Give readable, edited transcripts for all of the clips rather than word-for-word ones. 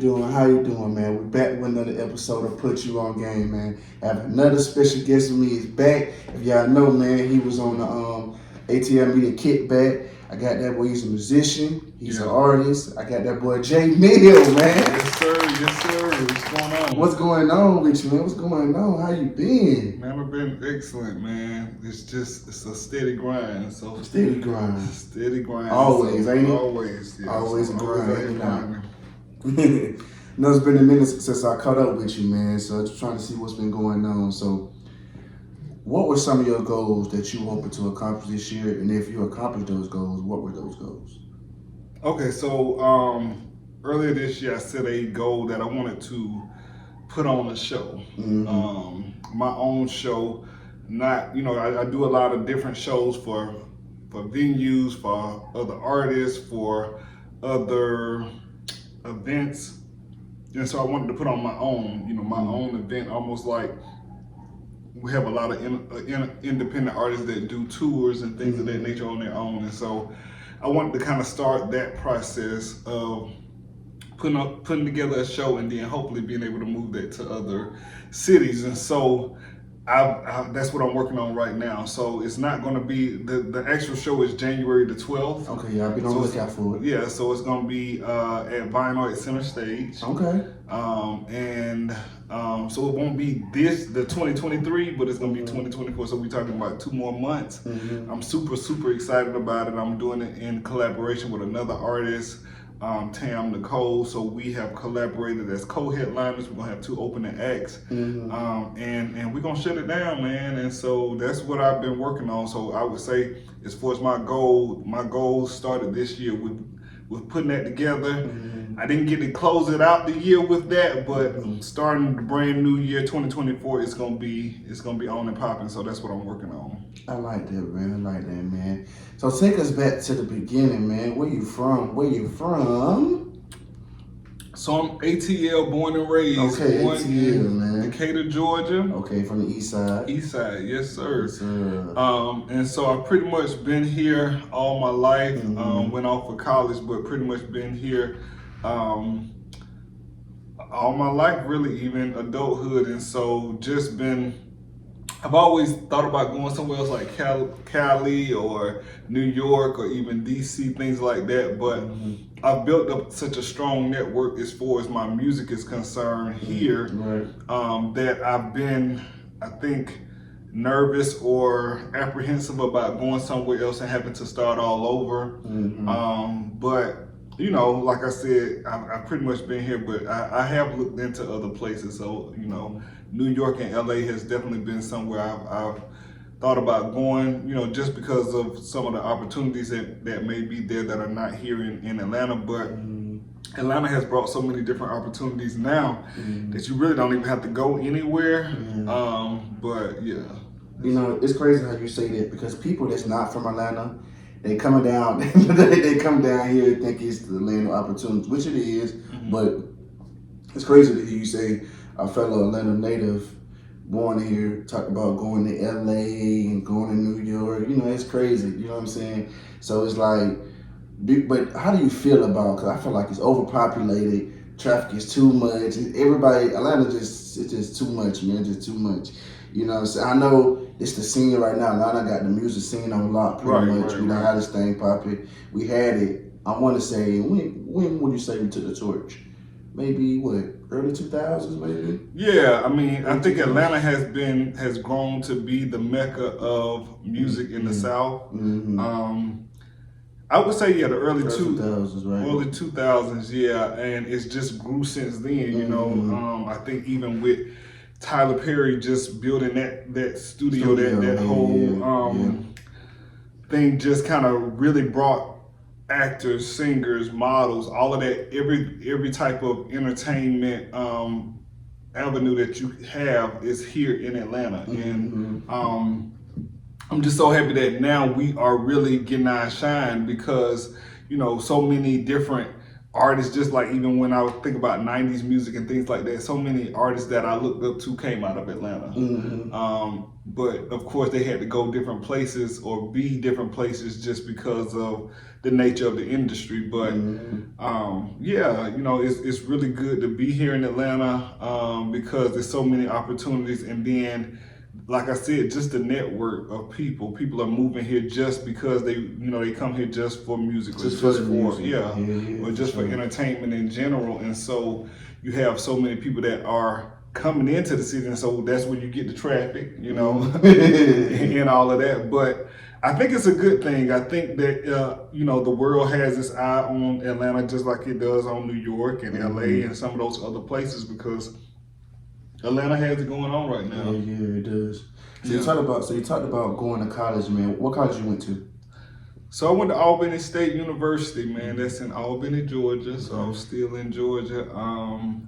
doing? How you doing, man? We're back with another episode of Put You On Game, man. I have another special guest with me. He's back. If y'all know, man, he was on the ATL Media Kickback. I got that boy. He's a musician. He's an artist. I got that boy JMEEL, man. Yes, sir. Yes, sir. What's going on? What's going on with you, man? What's going on? How you been? Man, I've been excellent, man. It's a steady grind. So Steady grind. Steady grind. Always, ain't it? Always, yeah. Always a grind. Grinding. No, it's been a minute since I caught up with you, man. So just trying to see what's been going on. So, what were some of your goals that you were hoping to accomplish this year? And if you accomplished those goals, what were those goals? Okay, so earlier this year, I set a goal that I wanted to put on a show, my own show. Not, I do a lot of different shows for venues, for other artists, for other events, and so I wanted to put on my own, my own event, almost like we have a lot of independent artists that do tours and things of that nature on their own, and so I wanted to kind of start that process of putting together a show and then hopefully being able to move that to other cities, and so that's what I'm working on right now. So it's not going to be, the actual show is January the 12th. Okay, yeah, I'll be on the lookout for it. Yeah, so it's going to be at Vinyl at Center Stage. Okay. So it won't be the 2023, but it's going to be 2024. So we're talking about 2 more months. I'm super, super excited about it. I'm doing it in collaboration with another artist, Tam Nicole. So we have collaborated as co-headliners. We're gonna have 2 opening acts, and we're gonna shut it down, man. And so that's what I've been working on. So I would say, as far as my goal started this year with putting that together. I didn't get to close it out the year with that, but starting the brand new year 2024, it's gonna be on and popping. So that's what I'm working on. I like that, man. I like that, man. So take us back to the beginning, man. Where you from? So I'm ATL, born and raised. Okay, born ATL, in man. Decatur, Georgia. Okay, from the east side. East side, yes, sir. Yes, sir. And so I've pretty much been here all my life. Went off for college, but pretty much been here all my life, really, even adulthood. And so I've always thought about going somewhere else like Cali or New York or even DC, things like that. But I've built up such a strong network as far as my music is concerned here, that I've been, I think, nervous or apprehensive about going somewhere else and having to start all over. But like I said, I've pretty much been here, but I have looked into other places. So, New York and LA has definitely been somewhere I've thought about going, just because of some of the opportunities that may be there that are not here in Atlanta. But Atlanta has brought so many different opportunities now that you really don't even have to go anywhere. But yeah. It's crazy how you say that, because people that's not from Atlanta, they coming down, they come down here and think it's the land of opportunities, which it is, but it's crazy to hear you say a fellow Atlanta native born here talk about going to LA and going to New York. It's crazy, you know what I'm saying? So it's like, but how do you feel about, because I feel like it's overpopulated, traffic is too much, Atlanta it's just too much, man, just too much. So I know it's the scene right now. Atlanta got the music scene on lock pretty much. We done had this thing popping. We had it, I want to say, when would you say we took the torch? Maybe early 2000s, maybe? Yeah, I mean, I think Atlanta has grown to be the mecca of music in the South. I would say, the early 2000s, right? Early 2000s, yeah, and it's just grew since then. I think even with Tyler Perry just building that studio, that whole thing just kind of really brought actors, singers, models, all of that, every type of entertainment avenue that you have is here in Atlanta. And I'm just so happy that now we are really getting our shine, because so many different artists, just like even when I think about 90s music and things like that, so many artists that I looked up to came out of Atlanta. But of course they had to go different places or be different places just because of the nature of the industry. But yeah, you know, it's really good to be here in Atlanta because there's so many opportunities. And then, like I said, just the network of people. People are moving here just because they come here just for music, Just or for the music. or just for entertainment in general. And so you have so many people that are coming into the city, and so that's where you get the traffic, you know, and all of that. But I think it's a good thing. I think that you know, the world has its eye on Atlanta just like it does on New York and LA and some of those other places, because Atlanta has it going on right now. Yeah, it does. So you talked about going to college, man. What college you went to? So I went to Albany State University, man. That's in Albany, Georgia. So I'm still in Georgia.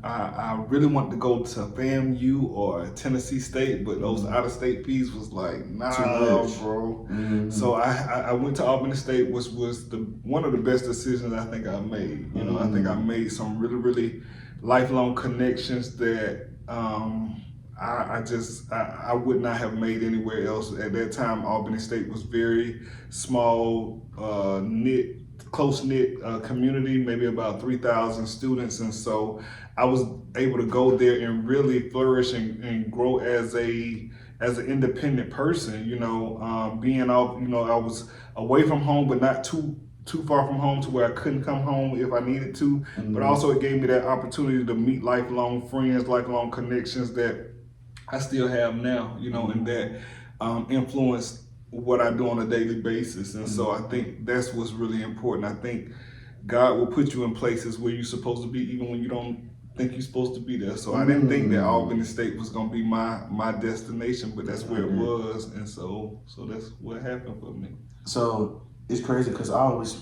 I really wanted to go to FAMU or Tennessee State, but those out-of-state fees was like, nah, bro. So I went to Albany State, which was one of the best decisions I think I made. You know, I think I made some really, really lifelong connections that I would not have made anywhere else. At that time, Albany State was very small, close-knit community, maybe about 3,000 students. And so I was able to go there and really flourish and grow as an independent person, you know, being off, you know, I was away from home, but not too far from home to where I couldn't come home if I needed to. But also it gave me that opportunity to meet lifelong friends, lifelong connections that I still have now, you know, and that influenced what I do on a daily basis. And so I think that's what's really important. I think God will put you in places where you're supposed to be, even when you don't think you're supposed to be there. So I didn't think that Albany State was going to be my destination, but that's where it was. And so that's what happened for me. So it's crazy because I always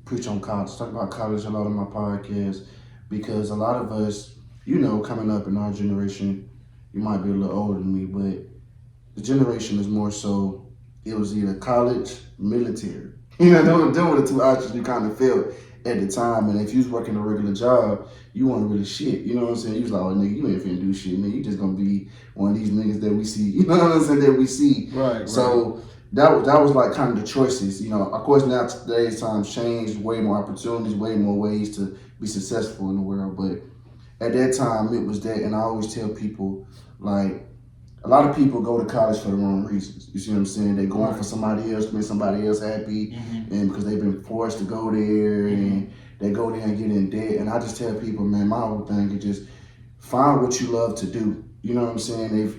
preach on college, talk about college a lot on my podcast, because a lot of us, you know, coming up in our generation, you might be a little older than me, but the generation is more so, it was either college, military. You know, those were the two options you kind of felt at the time. And if you was working a regular job, you weren't really shit. You know what I'm saying? You was like, oh, nigga, you ain't finna do shit, nigga. You just gonna be one of these niggas that we see. You know what I'm saying? That we see. Right. So that was like kind of the choices. You know, of course now today's times changed, way more opportunities, way more ways to be successful in the world. But at that time, it was that. And I always tell people, like, a lot of people go to college for the wrong reasons. You see what I'm saying? They're going for somebody else, to make somebody else happy, and because they've been forced to go there, and they go there and get in debt. And I just tell people, man, my whole thing is just find what you love to do. You know what I'm saying? If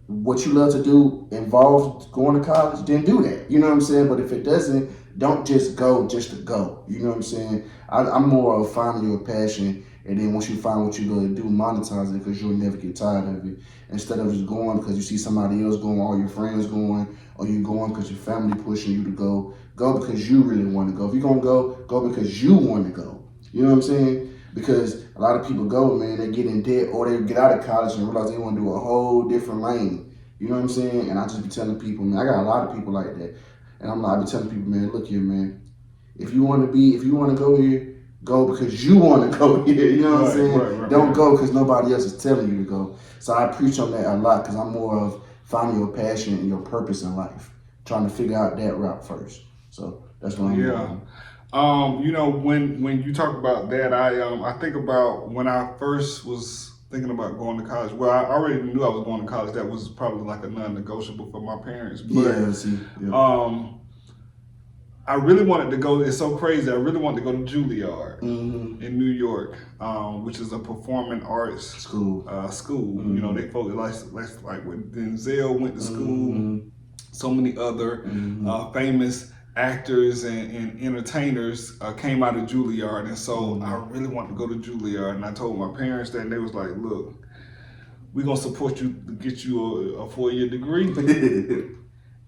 what you love to do involves going to college, then do that. You know what I'm saying? But if it doesn't, don't just go just to go. You know what I'm saying? I'm more of finding your passion. And then once you find what you're going to do, monetize it, because you'll never get tired of it. Instead of just going because you see somebody else going, all your friends going, or you going because your family pushing you to go. Go because you really want to go. If you're going to go, go because you want to go. You know what I'm saying? Because a lot of people go, man, they get in debt, or they get out of college and realize they want to do a whole different lane. You know what I'm saying? And I just be telling people, man, I got a lot of people like that. And I be telling people, man, look here, man. If you want to go here, go because you want to go here. You know what I'm saying? Don't go because nobody else is telling you to go. So I preach on that a lot because I'm more of finding your passion and your purpose in life, trying to figure out that route first. So that's what I'm doing. You know, when you talk about that, I think about when I first was thinking about going to college. Well, I already knew I was going to college. That was probably like a non-negotiable for my parents. But, I really wanted to go. It's so crazy. I really wanted to go to Juilliard in New York, which is a performing arts school. You know, they focus like when Denzel went to school. So many other famous actors and entertainers came out of Juilliard, and so I really wanted to go to Juilliard. And I told my parents that, and they was like, "Look, we're gonna support you to get you a 4-year degree."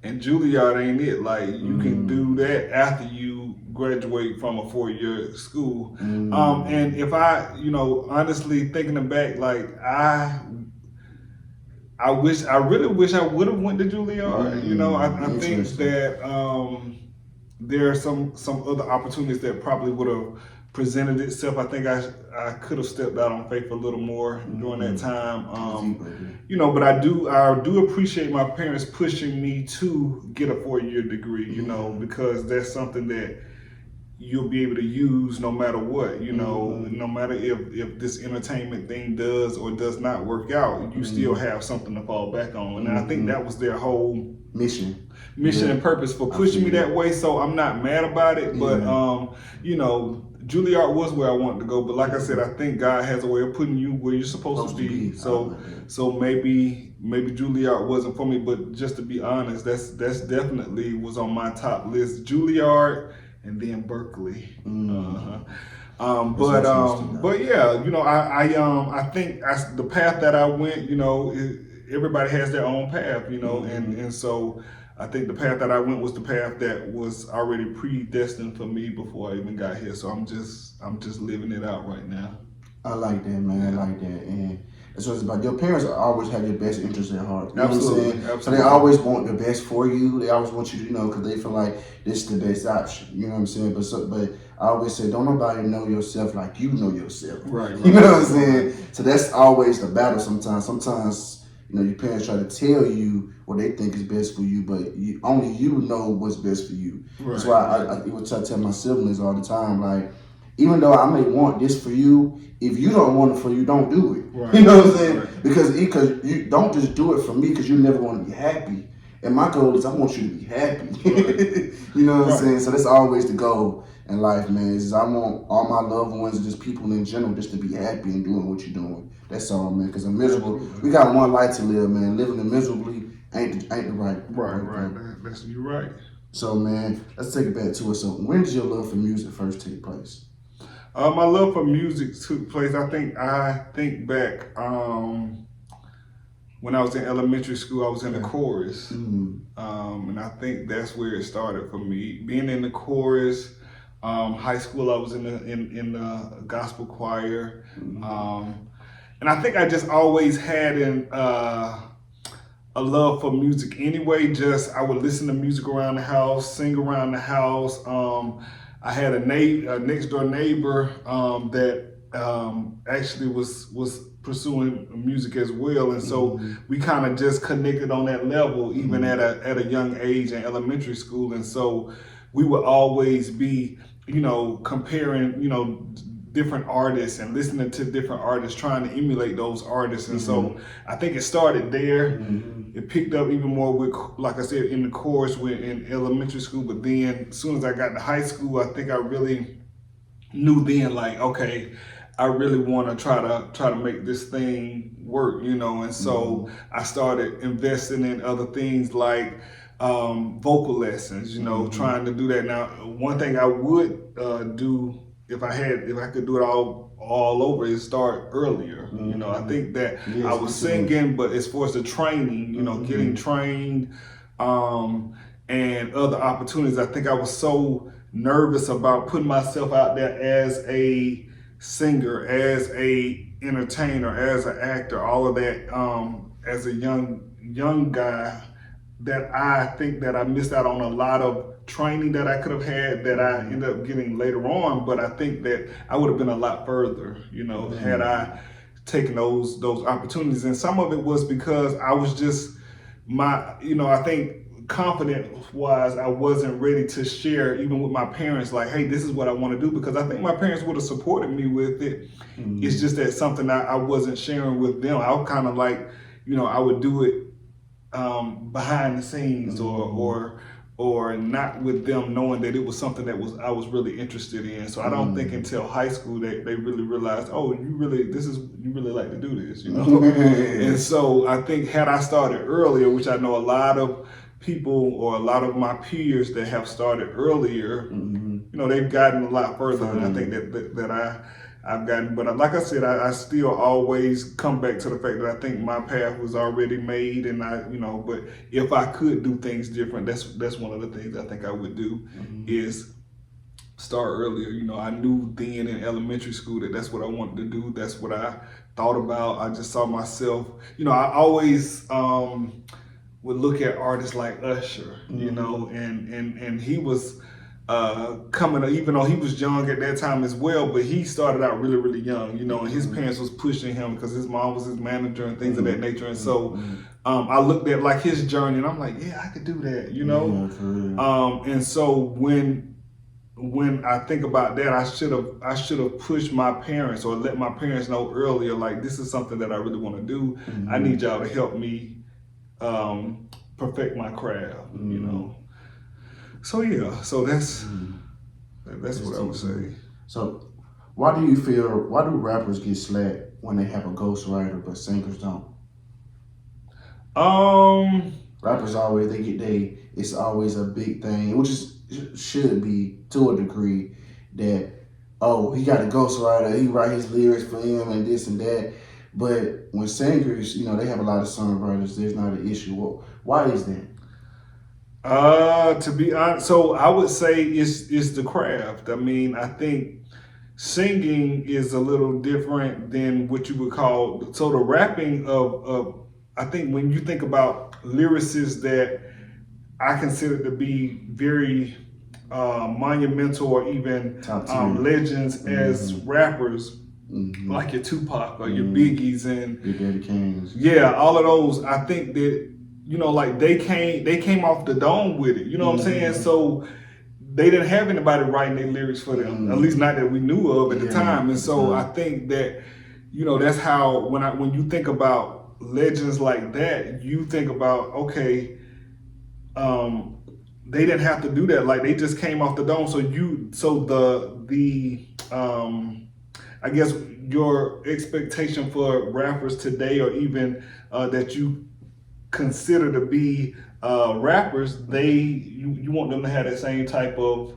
And Juilliard ain't it. Like, you can do that after you graduate from a 4-year school. And if I, you know, honestly thinking back, like I really wish I would have went to Juilliard. You know, I think that there are some other opportunities that probably would have presented itself. I think I could have stepped out on faith a little more during that time. But I do appreciate my parents pushing me to get a 4-year degree, because that's something that you'll be able to use no matter what, no matter if this entertainment thing does or does not work out, you still have something to fall back on. And I think that was their whole mission and purpose for pushing me that way. So I'm not mad about it, but Juilliard was where I wanted to go. But like I said, I think God has a way of putting you where you're supposed to be. So maybe Juilliard wasn't for me, but just to be honest, that's definitely was on my top list. Juilliard and then Berkeley. But yeah, I think the path that I went, everybody has their own path, and so I think the path that I went was the path that was already predestined for me before I even got here. So I'm just living it out right now. I like that, man. I like that. And that's what it's about. Your parents always have your best interest at heart. You know what I'm saying? Absolutely. So they always want the best for you. They always want you to, because they feel like this is the best option. You know what I'm saying? But I always say, don't nobody know yourself like you know yourself. Right. You know what I'm saying? So that's always the battle sometimes. Sometimes, your parents try to tell you what they think is best for you, but only you know what's best for you. Right. That's why I would try to tell my siblings all the time, like, even though I may want this for you, if you don't want it for you, don't do it. Right. You know what I'm saying? Right. Because you don't just do it for me because you never want to be happy. And my goal is I want you to be happy. Right. You know what I'm saying? So that's always the goal in life, man. Is I want all my loved ones and just people in general just to be happy and doing what you're doing. That's all, man. Because I'm miserable. We got one life to live, man. Living it miserably ain't the right. Right. That's you right. So, man, let's take it back to it. So, when did your love for music first take place? My love for music took place. I think back when I was in elementary school. I was in the chorus, and I think that's where it started for me. Being in the chorus. High school, I was in the gospel choir, and I think I just always had a love for music anyway. I would listen to music around the house, sing around the house. I had a next door neighbor that actually was pursuing music as well, and so we kind of just connected on that level, even at a young age in elementary school, and so we would always be, comparing, different artists and listening to different artists, trying to emulate those artists. And so I think it started there. It picked up even more with, like I said, in the chorus in elementary school. But then as soon as I got to high school, I think I really knew then, like, okay, I really want to try to make this thing work, and so I started investing in other things like vocal lessons, trying to do that. Now, one thing I would do if I could do it all over is start earlier. I think that I was singing, but as far as the training, getting trained, and other opportunities, I think I was so nervous about putting myself out there as a singer, as a entertainer, as an actor, all of that, as a young guy, that I think that I missed out on a lot of training that I could have had that I ended up getting later on. But I think that I would have been a lot further, had I taken those opportunities. And some of it was because I was just I think confidence-wise, I wasn't ready to share even with my parents, like, hey, this is what I want to do, because I think my parents would have supported me with it. It's just that something I wasn't sharing with them. I was kind of like, I would do it behind the scenes or not with them knowing that it was something that I was really interested in. So I don't think until high school that they really realized, oh, you really like to do this, And so I think had I started earlier, which I know a lot of people or a lot of my peers that have started earlier, they've gotten a lot further than I think that I've gotten. But like I said, I still always come back to the fact that I think my path was already made, and but if I could do things different, that's one of the things I think I would do is start earlier. I knew then in elementary school that that's what I wanted to do. That's what I thought about. I just saw myself, I always would look at artists like Usher, and he was coming up, even though he was young at that time as well, but he started out really, really young, and his parents was pushing him because his mom was his manager and things of that nature. And so I looked at like his journey and I'm like, yeah, I could do that, and so when I think about that, I should have pushed my parents or let my parents know earlier, like, this is something that I really want to do. I need y'all to help me perfect my craft, So yeah, so that's what I would say. So why do rappers get slack when they have a ghostwriter but singers don't? Rappers always it's always a big thing, which should be to a degree, that he got a ghostwriter, he write his lyrics for him and this and that. But when singers, they have a lot of songwriters, there's not an issue. Well, why is that? To be honest, so I would say it's the craft. I mean, I think singing is a little different than what you would call, so the rapping of I think when you think about lyricists that I consider to be very monumental or even legends as rappers, like your Tupac or your Biggies and your Daddy Kanes. Yeah, all of those. I think that like they came off the dome with it. You know what I'm saying? So they didn't have anybody writing their lyrics for them, at least not that we knew of at the time. And so I think that that's how when you think about legends like that, you think about, okay, they didn't have to do that. Like, they just came off the dome. So the I guess your expectation for rappers today, or even that you consider to be rappers, you want them to have that same type of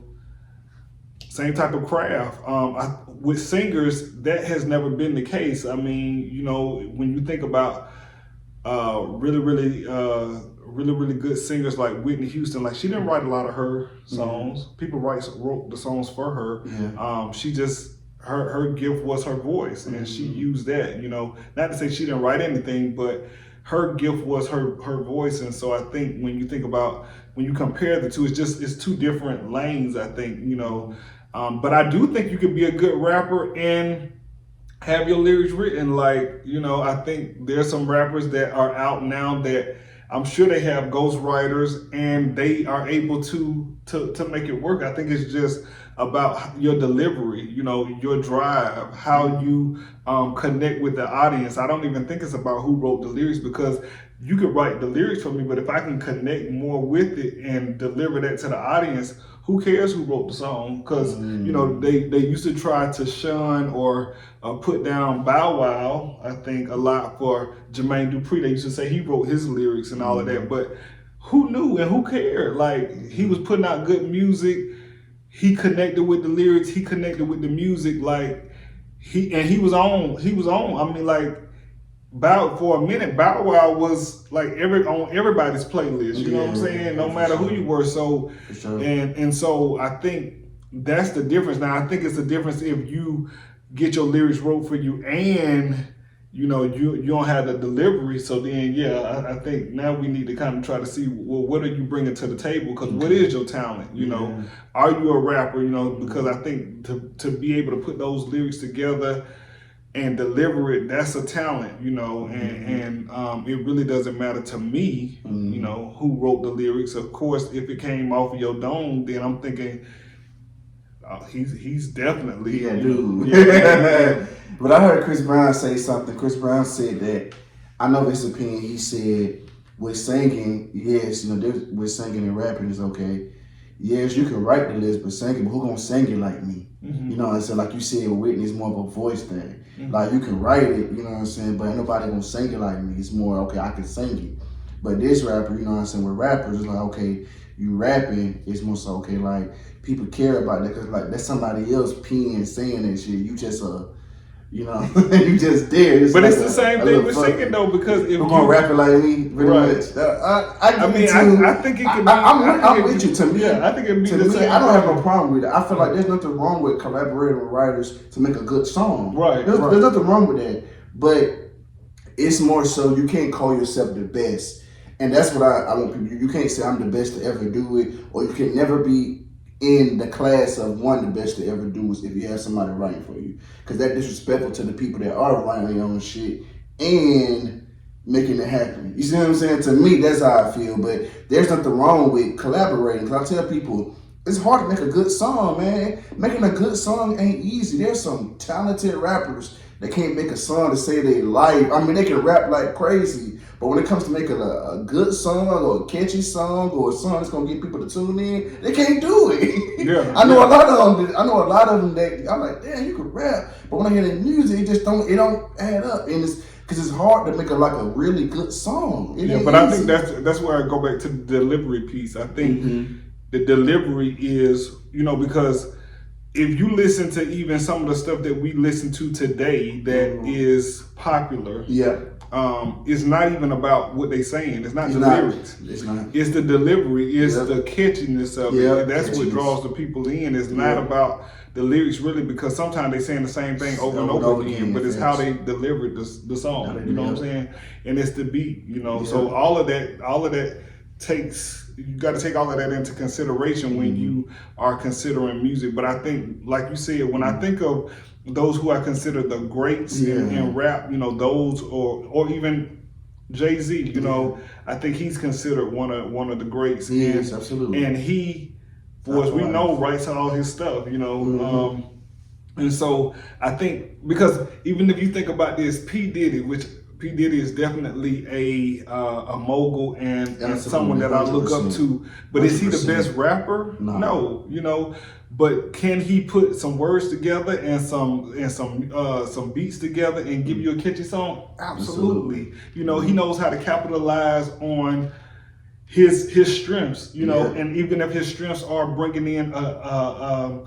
craft. With singers, that has never been the case. I mean, when you think about really good singers like Whitney Houston, like, she didn't write a lot of her songs. People wrote the songs for her. She just her gift was her voice, and she used that. Not to say she didn't write anything, but her gift was her voice. And so I think when you compare the two, it's two different lanes, I think. But I do think you can be a good rapper and have your lyrics written. Like, I think there's some rappers that are out now that I'm sure they have ghostwriters and they are able to make it work. I think it's just about your delivery, your drive, how you connect with the audience. I don't even think it's about who wrote the lyrics, because you could write the lyrics for me, but if I can connect more with it and deliver that to the audience, who cares who wrote the song? Because they used to try to shun or put down Bow Wow, I think, a lot for Jermaine Dupri. They used to say he wrote his lyrics and all of that, but who knew and who cared? Like, he was putting out good music. He connected with the lyrics. He connected with the music. Like, he was on. I mean, like, for a minute, Bow Wow was like on everybody's playlist. You know what I'm saying? No matter who you were. So, and so I think that's the difference. Now, I think it's the difference if you get your lyrics wrote for you and you don't have the delivery. So then, I think now we need to kind of try to see, well, what are you bringing to the table? Because what is your talent? Are you a rapper? Because I think to be able to put those lyrics together and deliver it, that's a talent, and it really doesn't matter to me, who wrote the lyrics. Of course, if it came off of your dome, then I'm thinking, he's definitely dude. But I heard Chris Brown say something. Chris Brown said that, I know his opinion, he said, with singing, yes, with singing and rapping is okay. Yes, you can write the lyrics, but singing, but who gonna sing it like me? You know what I'm saying? Like you said, with Whitney, it's more of a voice thing. Like, you can write it, you know what I'm saying, but ain't nobody gonna sing it like me. It's more, okay, I can sing it. But this rapper, you know what I'm saying, with rappers, it's like, okay, you rapping, it's more so, okay, like, people care about that, because, like, that's somebody else peeing, saying that shit. You just, you just there. But like it's the same thing with singing, though, because if you're gonna rap it like me, pretty much. I think it can be. I'm with you. To me, I think it'd be the same. I don't have no problem with it. I feel like there's nothing wrong with collaborating with writers to make a good song. There's nothing wrong with that. But it's more so you can't call yourself the best, and that's what I want people. You can't say I'm the best to ever do it, or you can never be in the class of one, the best to ever do is if you have somebody writing for you, because that's disrespectful to the people that are writing their own shit and making it happen. You see what I'm saying? To me, that's how I feel. But there's nothing wrong with collaborating. Because I tell people, it's hard to make a good song, man. Making a good song ain't easy. There's some talented rappers that can't make a song to save their life. I mean, they can rap like crazy, but when it comes to making a good song or a catchy song or a song that's gonna get people to tune in, they can't do it. Yeah, I know a lot of them. I know a lot of them that I'm like, damn, you can rap, but when I hear the music, it don't add up, and it's because it's hard to make a really good song. But I think that's where I go back to the delivery piece. I think the delivery is, because if you listen to even some of the stuff that we listen to today that is popular, it's not even about what they saying. It's not lyrics. It's not. It's the delivery. It's the catchiness of it. And that's what draws the people in. It's not about the lyrics really, because sometimes they saying the same thing over and over again, but it's how they deliver the song. You know what I'm saying? And it's the beat. So all of that takes. You got to take all of that into consideration when you are considering music. But I think, like you said, when I think of those who I consider the greats in rap, those or even Jay-Z, I think he's considered one of the greats. Yes, absolutely. And he, for as we know, writes all his stuff, and so I think, because even if you think about this, P. Diddy is definitely a mogul and someone that I look up to. But 100%. Is he the best rapper? No. But can he put some words together and some beats together and give you a catchy song? Absolutely. He knows how to capitalize on his strengths. And even if his strengths are bringing in a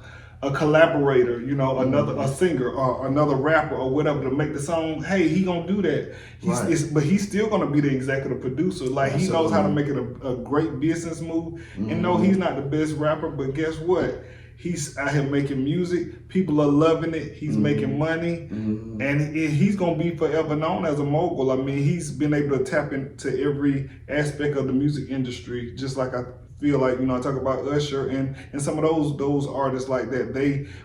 collaborator, a singer or another rapper or whatever to make the song, hey, he gonna do that. But he's still gonna be the executive producer. Like, he knows how to make it a great business move. And no, he's not the best rapper, but guess what? He's out here making music. People are loving it. He's making money, and he's gonna be forever known as a mogul. I mean, he's been able to tap into every aspect of the music industry, just like I feel like, I talk about Usher and some of those artists like that.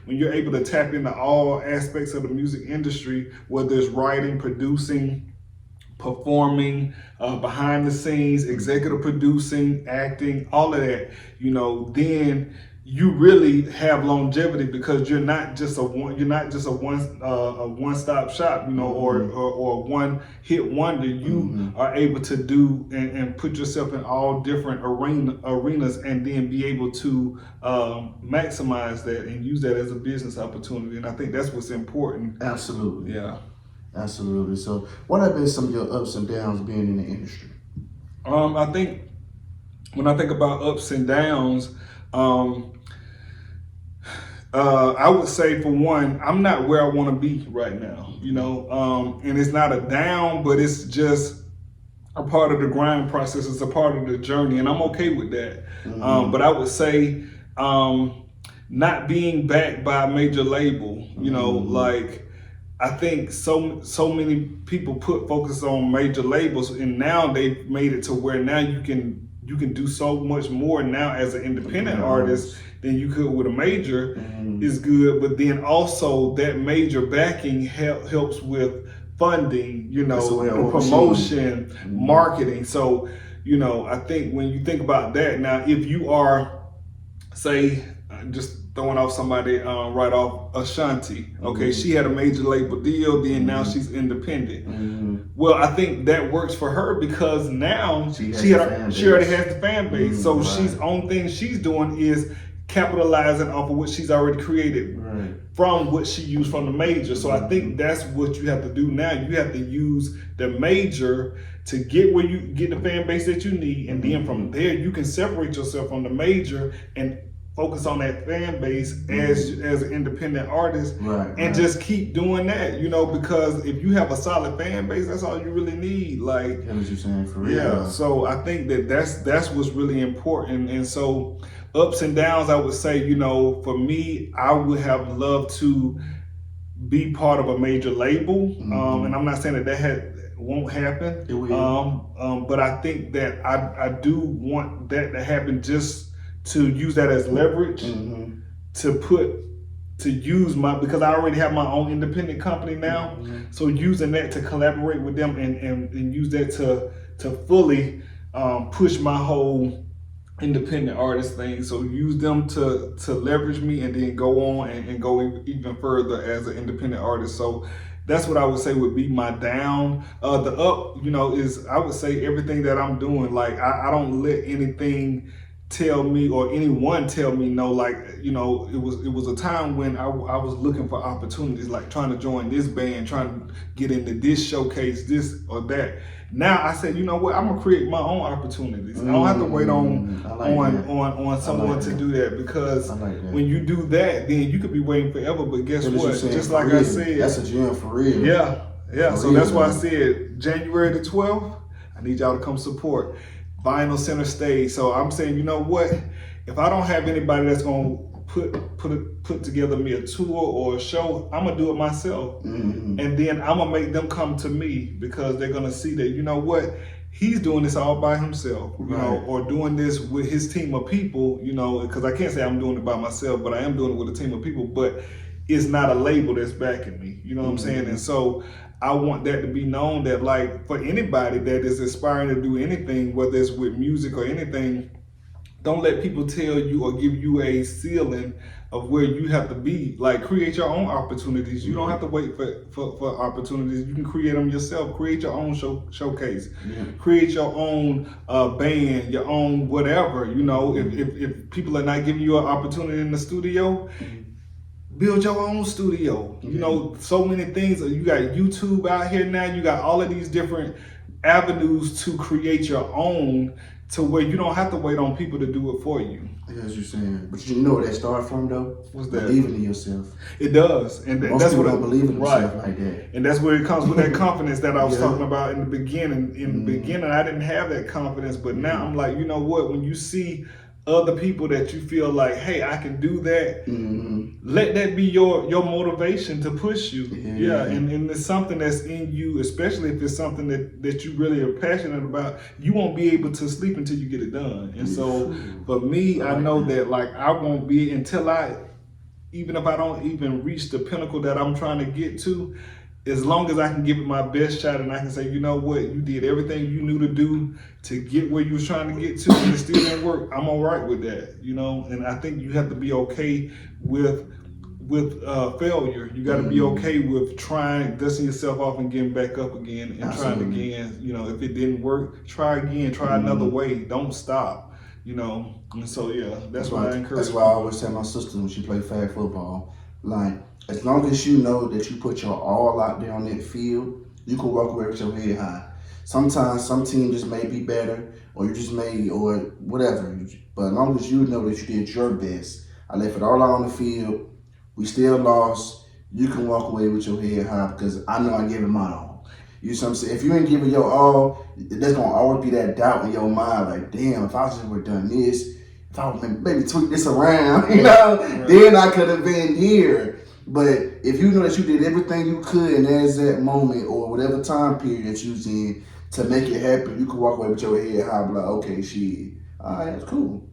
When you're able to tap into all aspects of the music industry, whether it's writing, producing, performing, behind the scenes, executive producing, acting, all of that, then you really have longevity, because you're not just a one-stop shop, or a one-hit wonder. You are able to do and put yourself in all different arenas, and then be able to maximize that and use that as a business opportunity. And I think that's what's important. Absolutely. Yeah. Absolutely. So, what have been some of your ups and downs being in the industry? I think when I think about ups and downs, I would say, for one, I'm not where I want to be right now, and it's not a down, but it's just a part of the grind process. It's a part of the journey, and I'm okay with that. But I would say, not being backed by a major label, like, I think so many people put focus on major labels, and now they've made it to where now you can do so much more now as an independent artist than you could with a major. Is good, but then also that major backing helps with funding, the promotion, marketing. So, I think when you think about that, now if you are, say, just throwing off somebody right off, Ashanti, okay, she had a major label deal, then now she's independent. Well, I think that works for her, because now she already has the fan base. So she's own thing she's doing is capitalizing off of what she's already created from what she used from the major. So I think that's what you have to do now. You have to use the major to get where you get the fan base that you need, and then from there you can separate yourself from the major and focus on that fan base as an independent artist, and just keep doing that, because if you have a solid fan base, that's all you really need. Like, that's what you're saying, for real. Yeah. So I think that's what's really important. And so ups and downs, I would say, for me, I would have loved to be part of a major label, and I'm not saying that won't happen. It will. But I think that I do want that to happen, just to use that as leverage to use because I already have my own independent company now. So using that to collaborate with them and use that to fully push my whole independent artist thing. So use them to leverage me and then go on and go even further as an independent artist. So that's what I would say would be my down. The up, is I would say everything that I'm doing. Like I don't let anything tell me or anyone tell me no. Like it was a time when I was looking for opportunities, like trying to join this band, trying to get into this showcase, this or that. Now I said, you know what, I'm gonna create my own opportunities. I don't have to wait on someone to do that, because when you do that, then you could be waiting forever. But guess what? Just like I said, that's a gym for real. Yeah. So that's why I said January the 12th, I need y'all to come support Vinyl Center Stage. So I'm saying, you know what? If I don't have anybody that's gonna put together me a tour or a show, I'm gonna do it myself, and then I'm gonna make them come to me, because they're gonna see that, you know what, he's doing this all by himself, you know, or doing this with his team of people, because I can't say I'm doing it by myself, but I am doing it with a team of people. But it's not a label that's backing me, you know what I'm saying? And so I want that to be known, that like for anybody that is aspiring to do anything, whether it's with music or anything, don't let people tell you or give you a ceiling of where you have to be. Like, create your own opportunities. You don't have to wait for opportunities. You can create them yourself. Create your own showcase. Create your own band, your own whatever. If people are not giving you an opportunity in the studio, build your own studio. So many things. You got YouTube out here now. You got all of these different avenues to create your own, to where you don't have to wait on people to do it for you. As you're saying, but you know where that started from though? What's that? Believing in yourself. It does, and most that's people what don't believe in themselves like that. And that's where it comes with that confidence that I was talking about in the beginning. In the beginning, I didn't have that confidence, but now I'm like, you know what? When you see other people that you feel like, hey, I can do that, let that be your motivation to push you. And it's something that's in you, especially if it's something that you really are passionate about. You won't be able to sleep until you get it done. And so for me, I know that like I won't be until even if I don't even reach the pinnacle that I'm trying to get to, as long as I can give it my best shot and I can say, you know what, you did everything you knew to do to get where you was trying to get to, and it still didn't work, I'm all right with that, And I think you have to be okay with failure. You got to be okay with trying, dusting yourself off and getting back up again and trying again. If it didn't work, try again, try another way. Don't stop. And so that's why I encourage. That's why I always tell my sister when she play flag football, like, as long as you know that you put your all out there on that field, you can walk away with your head high. Sometimes some team just may be better, or you just may, or whatever. But as long as you know that you did your best, I left it all out on the field. We still lost. You can walk away with your head high, because I know I gave it my all. You know what I'm saying? If you ain't giving your all, there's gonna always be that doubt in your mind, like, damn, if I just would have done this, if I would maybe tweak this around, then I could have been here. But if you know that you did everything you could in that exact moment or whatever time period that you was in to make it happen, you can walk away with your head high, be like, okay, shit, all right, that's cool.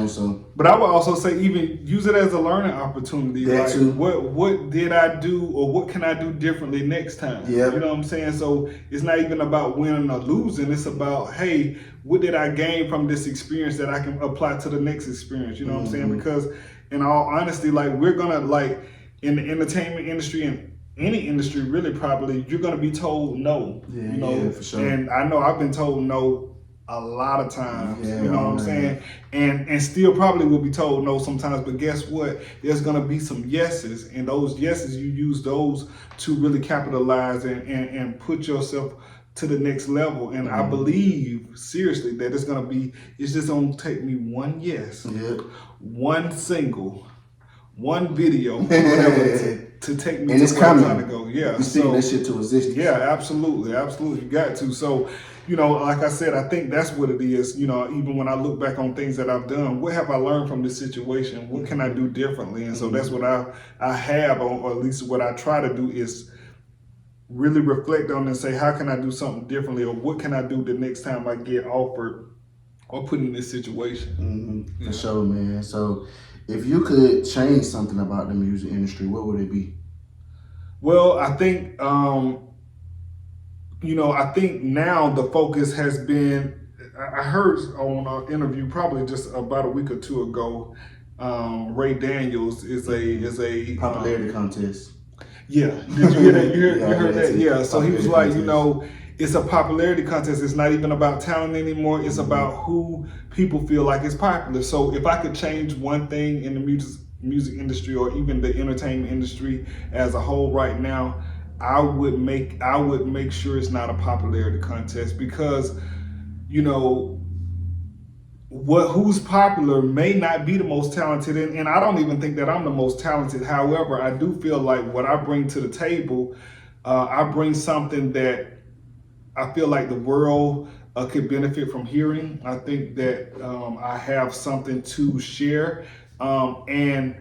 So. But I would also say, even use it as a learning opportunity. That like, too. What did I do, or what can I do differently next time? Yeah. You know what I'm saying? So it's not even about winning or losing. It's about, hey, what did I gain from this experience that I can apply to the next experience? You know what I'm saying? Because in all honesty, like, we're gonna, like, in the entertainment industry and any industry really, probably, you're gonna be told no. Yeah, for sure. And I know I've been told no a lot of times, you know what I'm saying? And still probably will be told no sometimes, but guess what? There's gonna be some yeses, and those yeses, you use those to really capitalize and put yourself to the next level. And I believe seriously that it's just gonna take me one yes, one single, one video, whatever, to take me and to it's where I'm coming. trying to go. Yeah, you speaking that shit to existence. Yeah, absolutely, you got to. So, like I said, I think that's what it is. Even when I look back on things that I've done, what have I learned from this situation? What can I do differently? And so that's what I have, or at least what I try to do, is really reflect on and say, how can I do something differently, or what can I do the next time I get offered or put in this situation. For sure, man. So, if you could change something about the music industry, what would it be? Well, I think I think now the focus has been. I heard on an interview probably just about a week or two ago. Ray Daniels is a Popularity contest. Yeah, did you hear that? You heard that? It. Yeah. So he was like, contest. It's a popularity contest. It's not even about talent anymore. It's about who people feel like is popular. So if I could change one thing in the music industry or even the entertainment industry as a whole right now, I would make sure it's not a popularity contest because, who's popular may not be the most talented, and I don't even think that I'm the most talented. However, I do feel like what I bring to the table, I bring something that I feel like the world could benefit from hearing. I think that I have something to share, and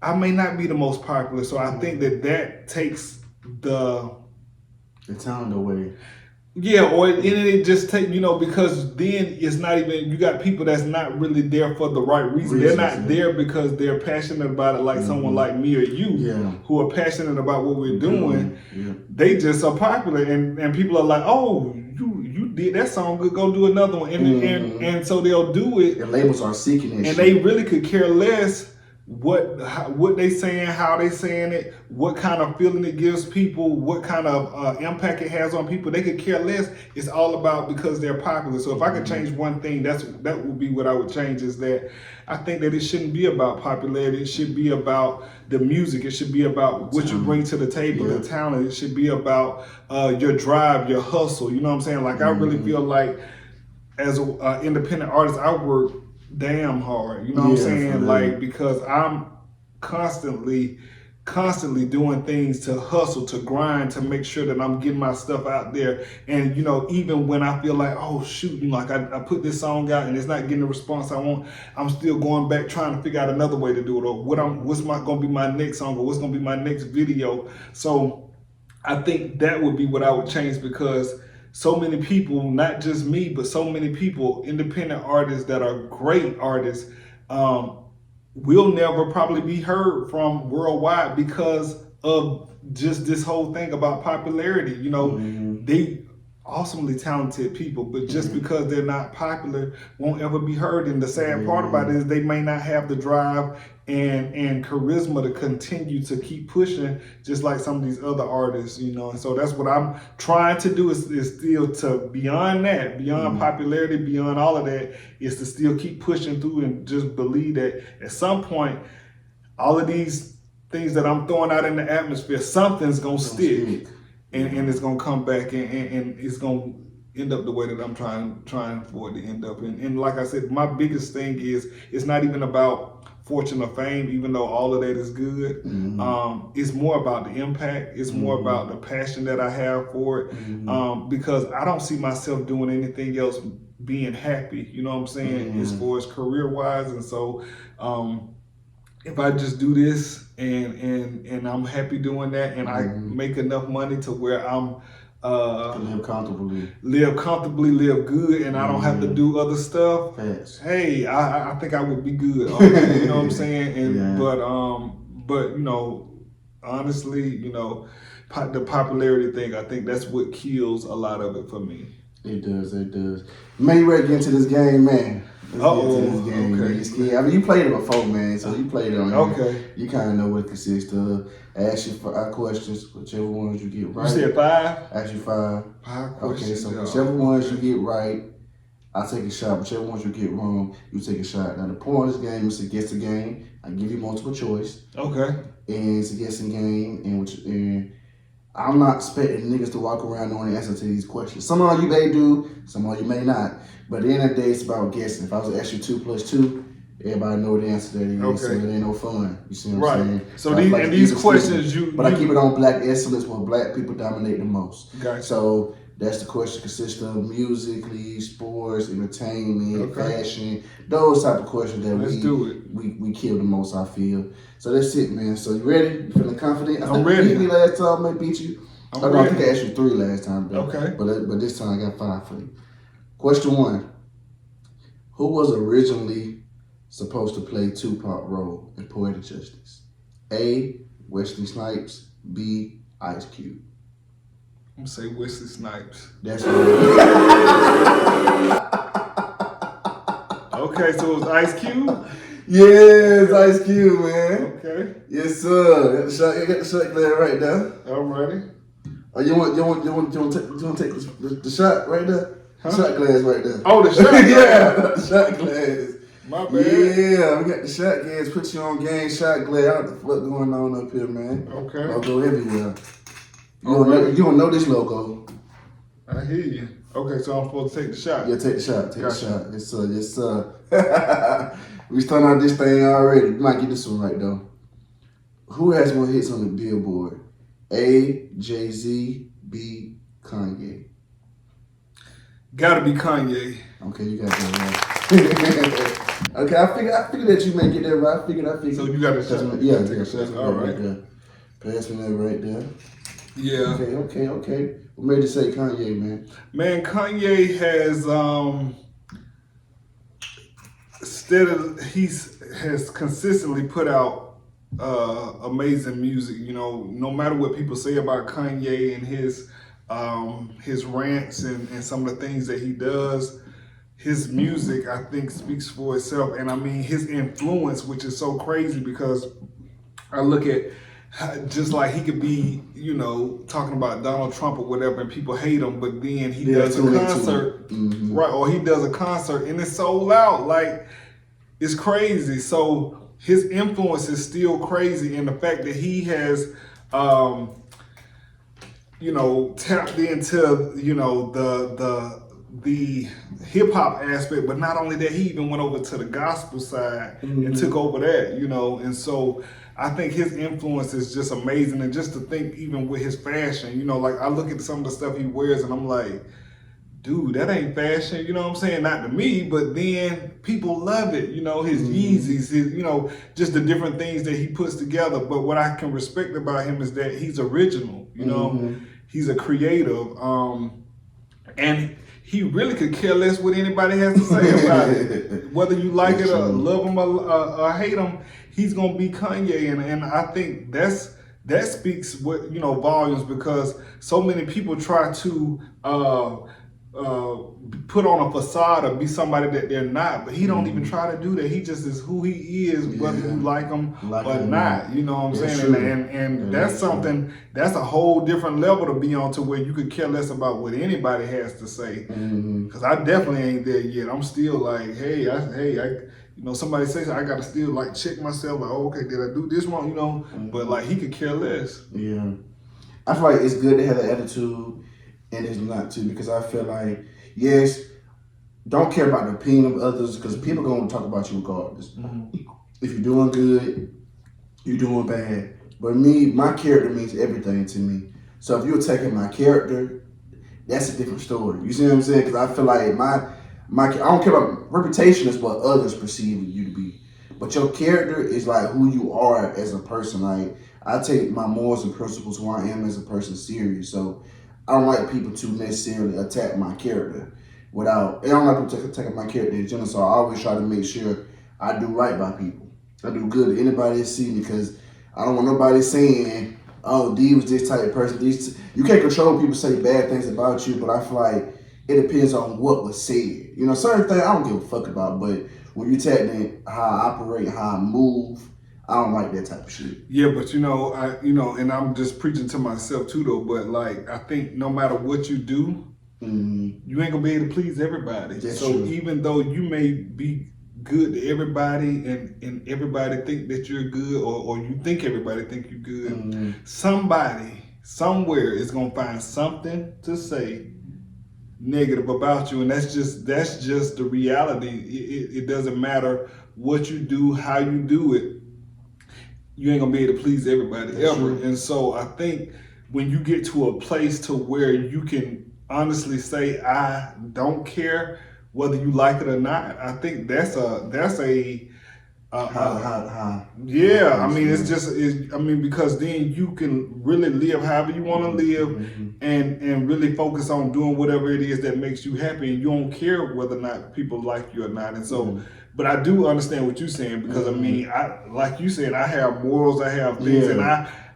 I may not be the most popular, so I think that takes the talent away. Yeah, or it just take because then it's not even, you got people that's not really there for the right reason. They're not there because they're passionate about it, like someone like me or you, who are passionate about what we're doing. They just are popular, and people are like, oh, you did that song, good, go do another one, and so they'll do it. And labels are seeking it, and they really could care less what they saying, how they saying it, what kind of feeling it gives people, what kind of impact it has on people. They could care less. It's all about because they're popular. So if I could change one thing, that would be what I would change, is that I think that it shouldn't be about popularity. It should be about the music. It should be about what you bring to the table, the talent. It should be about your drive, your hustle. You know what I'm saying? Like I really feel like as an independent artist, I work damn hard, you know what I'm saying? Like, because I'm constantly doing things to hustle, to grind, to make sure that I'm getting my stuff out there. And even when I feel like, oh shoot, like I put this song out and it's not getting the response I want, I'm still going back trying to figure out another way to do it, or what's gonna be my next song, or what's gonna be my next video. So I think that would be what I would change, because so many people, not just me, but so many people, independent artists that are great artists, will never probably be heard from worldwide because of just this whole thing about popularity. They awesomely talented people, but just because they're not popular won't ever be heard. And the sad part about it is they may not have the drive and charisma to continue to keep pushing, just like some of these other artists, And so that's what I'm trying to do, is still to beyond popularity, beyond all of that, is to still keep pushing through and just believe that at some point, all of these things that I'm throwing out in the atmosphere, something's gonna stick. And it's gonna come back and it's gonna end up the way that I'm trying for it to end up. And like I said, my biggest thing is it's not even about fortune or fame, even though all of that is good. It's more about the impact. It's more about the passion that I have for it. Because I don't see myself doing anything else being happy. You know what I'm saying? As far as career wise. And so if I just do this and I'm happy doing that, and I make enough money to where I'm live comfortably, live good, and I don't have to do other stuff. Hey, I think I would be good. You know what I'm saying? And but honestly, the popularity thing, I think that's what kills a lot of it for me. It does. Man, you ready to get into this game, man? Okay. I mean, you played it before, man. So you played it on here. Okay. You kind of know what it consists of. I ask you 5 questions, whichever ones you get right. You said 5? Ask you 5. 5 questions. Okay, so whichever ones you get right, I take a shot. Whichever ones you get wrong, you take a shot. Now the point of this game is to guess the game. I give you multiple choice. Okay. And it's a guessing game, and I'm not expecting niggas to walk around knowing the answer to these questions. Some of you may do, some of you may not. But at the end of the day, it's about guessing. If I was to ask you 2 + 2, everybody know the answer to that is. Okay. So it ain't no fun. You see what I'm saying? So these questions, I keep it on black excellence, where black people dominate the most. Gotcha. So that's the question consists of musically, sports, entertainment, fashion, those type of questions that we kill the most, I feel. So that's it, man. So you ready? You feeling confident? I'm ready. You beat me last time, I beat you. I think I asked you 3 last time, though. Okay. But this time I got 5 for you. Question 1. Who was originally supposed to play Tupac role in Poetic Justice? A. Wesley Snipes. B. Ice Cube. I'm gonna say Wesley Snipes. That's right. Okay, so it was Ice Cube? Yes, Ice Cube, man. Okay. Yes, sir. You got the shot glass right there. Alrighty. Oh, you want to take the shot right there? Huh? Shot glass right there. Oh, the shot glass. Yeah, the shot glass. My bad. Yeah, we got the shot glass. Put you on game, shot glass. I don't know what going on up here, man. Okay. Logo everywhere. You don't know this logo. I hear you. Okay, so I'm supposed to take the shot. Yeah, take the shot. Take Gotcha. the shot. Yes, sir. Yes, sir. We starting out this thing already. We might get this one right though. Who has more hits on the Billboard? A. Jay-Z. B. Kanye. Gotta be Kanye. Okay, you got that right. Okay, I figured that you may get that right. I figured. So you got a shot. Yeah, Take a shot. All right. there. Pass me that right there. Yeah. Okay. What made you say Kanye, man? Man, Kanye has has consistently put out amazing music. You know, no matter what people say about Kanye and his rants and some of the things that he does, his music I think speaks for itself. And I mean his influence, which is so crazy because I look at just like he could be, you know, talking about Donald Trump or whatever, and people hate him, but then he does a concert, right? Or he does a concert and it's sold out, like it's crazy. So his influence is still crazy, and the fact that he has, you know, tapped into, you know, the hip hop aspect, but not only that, he even went over to the gospel side and took over that, you know, and so. I think his influence is just amazing, and just to think even with his fashion, you know, like I look at some of the stuff he wears and I'm like, dude, that ain't fashion, you know what I'm saying? Not to me, but then people love it, you know, his Yeezys, his, you know, just the different things that he puts together. But what I can respect about him is that he's original, you know, he's a creative, and he really could care less what anybody has to say about it. Whether you like it or love him or hate him, he's gonna be Kanye, and I think that speaks what, you know, volumes, because so many people try to put on a facade or be somebody that they're not, but he don't even try to do that. He just is who he is, whether you like him or not. You know what I'm saying? And that's something, that's a whole different level to be on, to where you could care less about what anybody has to say. Because I definitely ain't there yet. I'm still like, hey, you know, somebody says I gotta still like check myself, like, oh, okay, did I do this wrong? You know, but like he could care less. Yeah, I feel like it's good to have that attitude, and it's not too, because I feel like, yes, don't care about the opinion of others, because people gonna talk about you regardless. If you're doing good, you're doing bad. But me, my character means everything to me. So if you're attacking my character, that's a different story. You see what I'm saying? Because I feel like I don't care about reputation, is what others perceive you to be. But your character is like who you are as a person. Like, I take my morals and principles, who I am as a person, serious. So I don't like people to necessarily attack my character I don't like people to attack my character in general. So I always try to make sure I do right by people. I do good to anybody that see me, because I don't want nobody saying, oh, D was this type of person. You can't control people say bad things about you, but I feel like it depends on what was said. You know, certain things I don't give a fuck about, but when you tag in how I operate, how I move, I don't like that type of shit. Yeah, but you know, and I'm just preaching to myself too, though. But like, I think no matter what you do, you ain't gonna be able to please everybody. That's so true. Even though you may be good to everybody, and everybody think that you're good, or you think everybody think you're good, somebody somewhere is gonna find something to say negative about you, and that's just the reality. It doesn't matter what you do, how you do it, you ain't gonna be able to please everybody ever. True. And so I think when you get to a place to where you can honestly say, I don't care whether you like it or not, I think that's a Yeah, I mean, it's just, because then you can really live however you want to live, and really focus on doing whatever it is that makes you happy, and you don't care whether or not people like you or not. And so, but I do understand what you're saying, because I mean, like you said, I have morals, I have things, and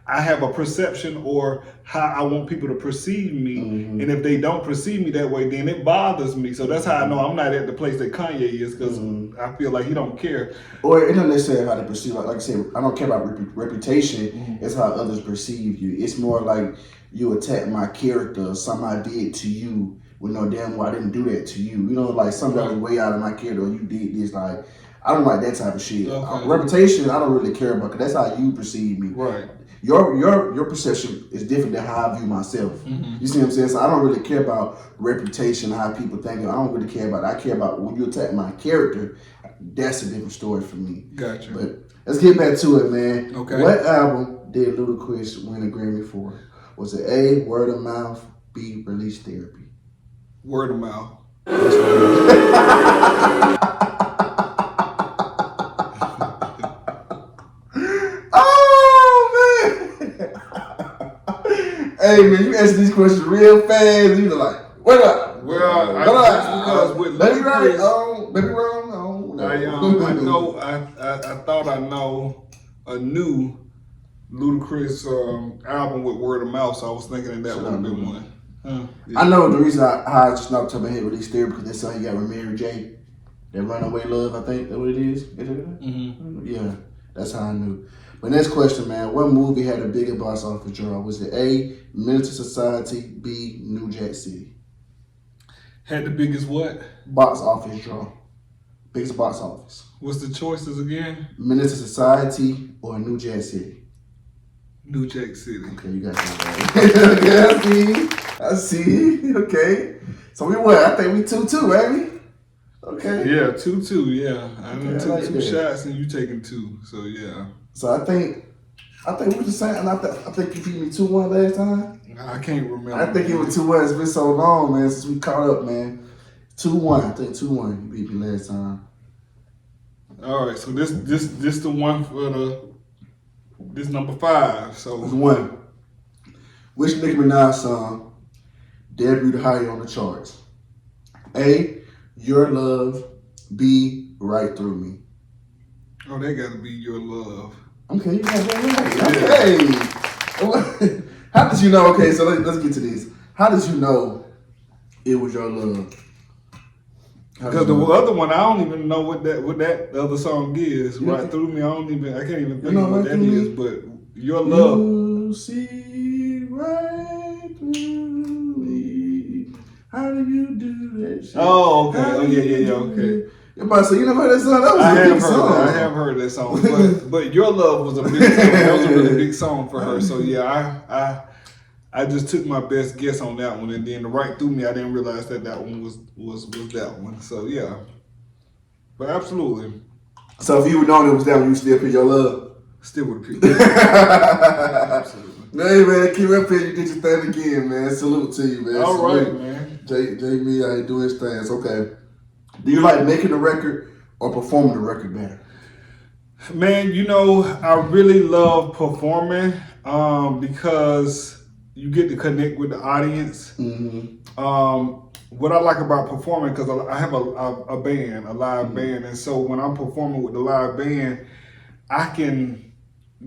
I have a perception or how I want people to perceive me. And if they don't perceive me that way, then it bothers me. So that's how I know I'm not at the place that Kanye is, because I feel like he don't care. Or it don't necessarily how they perceive. Like I said, I don't care about reputation. It's how others perceive you. It's more like you attack my character, or something I did to you with no damn well I didn't do that to you. You know, like something that was way out of my character, or you did this. Like, I don't like that type of shit. Reputation, I don't really care about, because that's how you perceive me. Right. Your perception is different than how I view myself. You see what I'm saying? So I don't really care about reputation, how people think. I don't really care about it. I care about when you attack my character. That's a different story for me. Gotcha. But let's get back to it, man. Okay. What album did Ludacris win a Grammy for? Was it A, Word of Mouth, B, Release Therapy? Word of mouth. Hey man, you answer these questions real fast. You're like, what up? Well, because with maybe right, maybe wrong. I thought I knew Ludacris album with Word of Mouth, so I was thinking that would have been one. Yeah. I know the reason I just not talking about hit Release Therapy, because that's something he got with Mary J. That Runaway Love, I think that's what it is. Is it? Yeah, that's how I knew. But next question, man. What movie had a bigger box office draw? Was it A, Menace to Society, B, New Jack City? Had the biggest what? Box office draw. Biggest box office. What's the choices again? Menace to Society or New Jack City? New Jack City. Okay, you got that right. Okay, I see. Okay. So we what? I think we 2-2, baby. Okay. Yeah, 2-2, yeah. I took two shots and you taking 2. So yeah. So I think we were the same, and I think you beat me 2-1 last time. I can't remember. I think it was 2-1. It's been so long, man, since we caught up, man. 2-1. I think 2-1. You beat me last time. All right, so this the one for this number 5. So it's 1. Which Nicki Minaj song debuted higher on the charts? A, Your Love. B, Right Through Me. Oh, that got to be Your Love. Okay, you got that right. Okay. How did you know? Okay, so let's get to this. How did you know it was Your Love? Because the other one, I don't even know what that other song is. Right Through Me, I can't even think of what that is. But Your Love. You see right through me. How do you do that shit? Oh, okay. Oh, yeah, okay. So you never heard that song? That was a big song. I have heard that song, but Your Love was a big song. That was a really big song for her. So yeah, I just took my best guess on that one, and then the Right Through Me, I didn't realize that one was that one. So yeah, but absolutely. So if you would known it was that one, you still pick Your Love? Still would pick that. Absolutely. Hey man, keep up here. You did your thing again, man. Salute to you, man. All Salute. right, man. JMEEL out here doing his things. Okay. Do you like making the record or performing the record better? Man, I really love performing because you get to connect with the audience. What I like about performing, because I have a band, a live band, and so when I'm performing with the live band, I can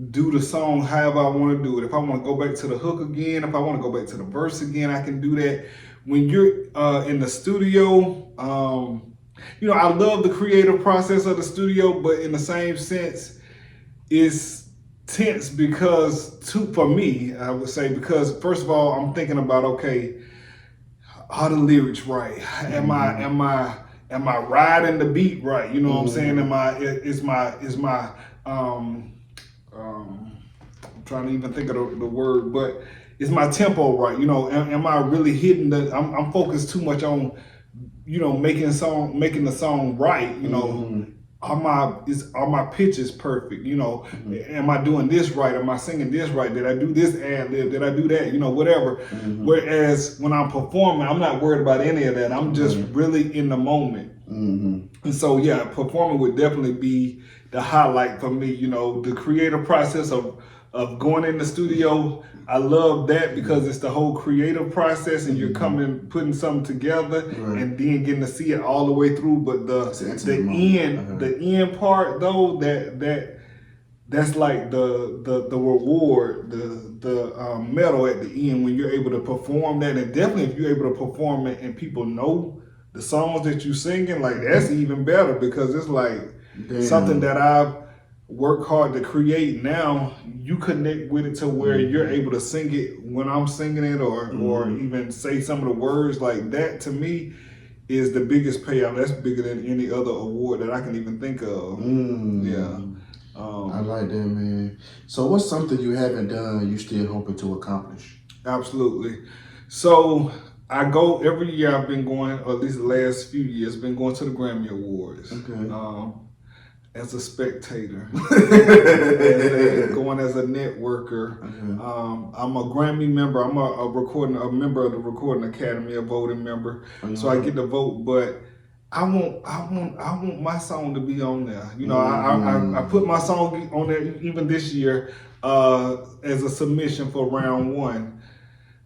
do the song however I want to do it. If I want to go back to the hook again, if I want to go back to the verse again, I can do that. When you're in the studio, I love the creative process of the studio, but in the same sense, it's tense for me, I would say, because first of all, I'm thinking about, okay, are the lyrics right? Am I riding the beat right? You know what I'm saying? I'm trying to even think of the word, but is my tempo right? Am I really hitting I'm focused too much on, making the song right, are my pitches perfect? You know, am I doing this right? Am I singing this right? Did I do this ad lib? Did I do that? You know, whatever. Whereas when I'm performing, I'm not worried about any of that. I'm just really in the moment. And so, yeah, performing would definitely be the highlight for me. You know, the creative process of going in the studio. I love that because it's the whole creative process, and you're putting something together, and then getting to see it all the way through. But the end part though, that's like the reward, the medal at the end when you're able to perform that, and definitely if you're able to perform it and people know the songs that you're singing, like that's even better because it's like something that I've worked hard to create. Now you connect with it to where you're able to sing it when I'm singing it, or even say some of the words. Like that to me is the biggest payout. That's bigger than any other award that I can even think of. Yeah. I like that, man. So what's something you haven't done you still hoping to accomplish? Absolutely. So I go every year. I've been going, or at least the last few years, been going to the Grammy Awards. As a spectator, going as a networker. I'm a Grammy member. I'm a member of the Recording Academy, a voting member. So I get to vote, but I want my song to be on there. You know, I put my song on there even this year as a submission for round 1.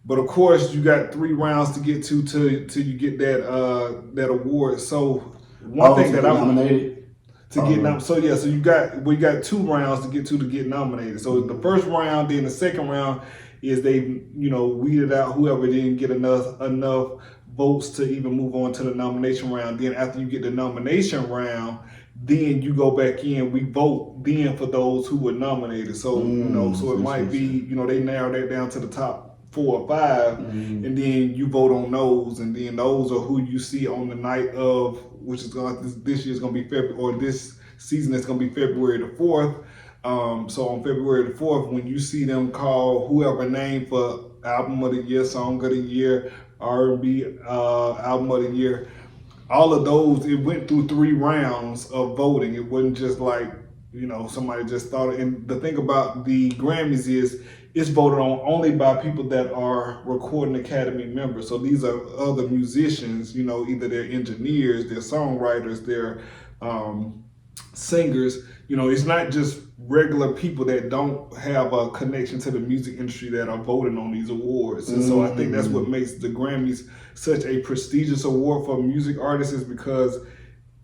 But of course, you got 3 rounds to get to till you get that award. So one thing that I'm nominated. To get nominated. So we got 2 rounds to get nominated. So the first round, then the second round is they weeded out whoever didn't get enough votes to even move on to the nomination round. Then after you get the nomination round, then you go back in. We vote then for those who were nominated. So so it might be they narrow that down to the top 4 or 5, and then you vote on those, and then those are who you see on the night of, which is this year's gonna be February, or this season is gonna be February the 4th. So on February the 4th, when you see them call whoever named for Album of the Year, Song of the Year, R&B Album of the Year, all of those, it went through 3 rounds of voting. It wasn't just like somebody just thought. And the thing about the Grammys is it's voted on only by people that are Recording Academy members. So these are other musicians, either they're engineers, they're songwriters, they're singers. It's not just regular people that don't have a connection to the music industry that are voting on these awards. And so I think that's what makes the Grammys such a prestigious award for music artists, is because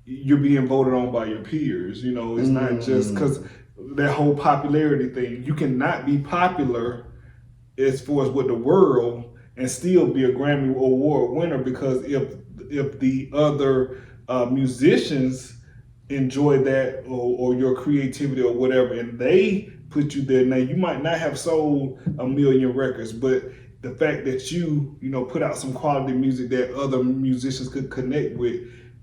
you're being voted on by your peers. It's not just because that whole popularity thing. You cannot be popular as far as with the world and still be a Grammy Award winner, because if the other musicians enjoy that or your creativity or whatever, and they put you there, now you might not have sold 1 million records, but the fact that you put out some quality music that other musicians could connect with,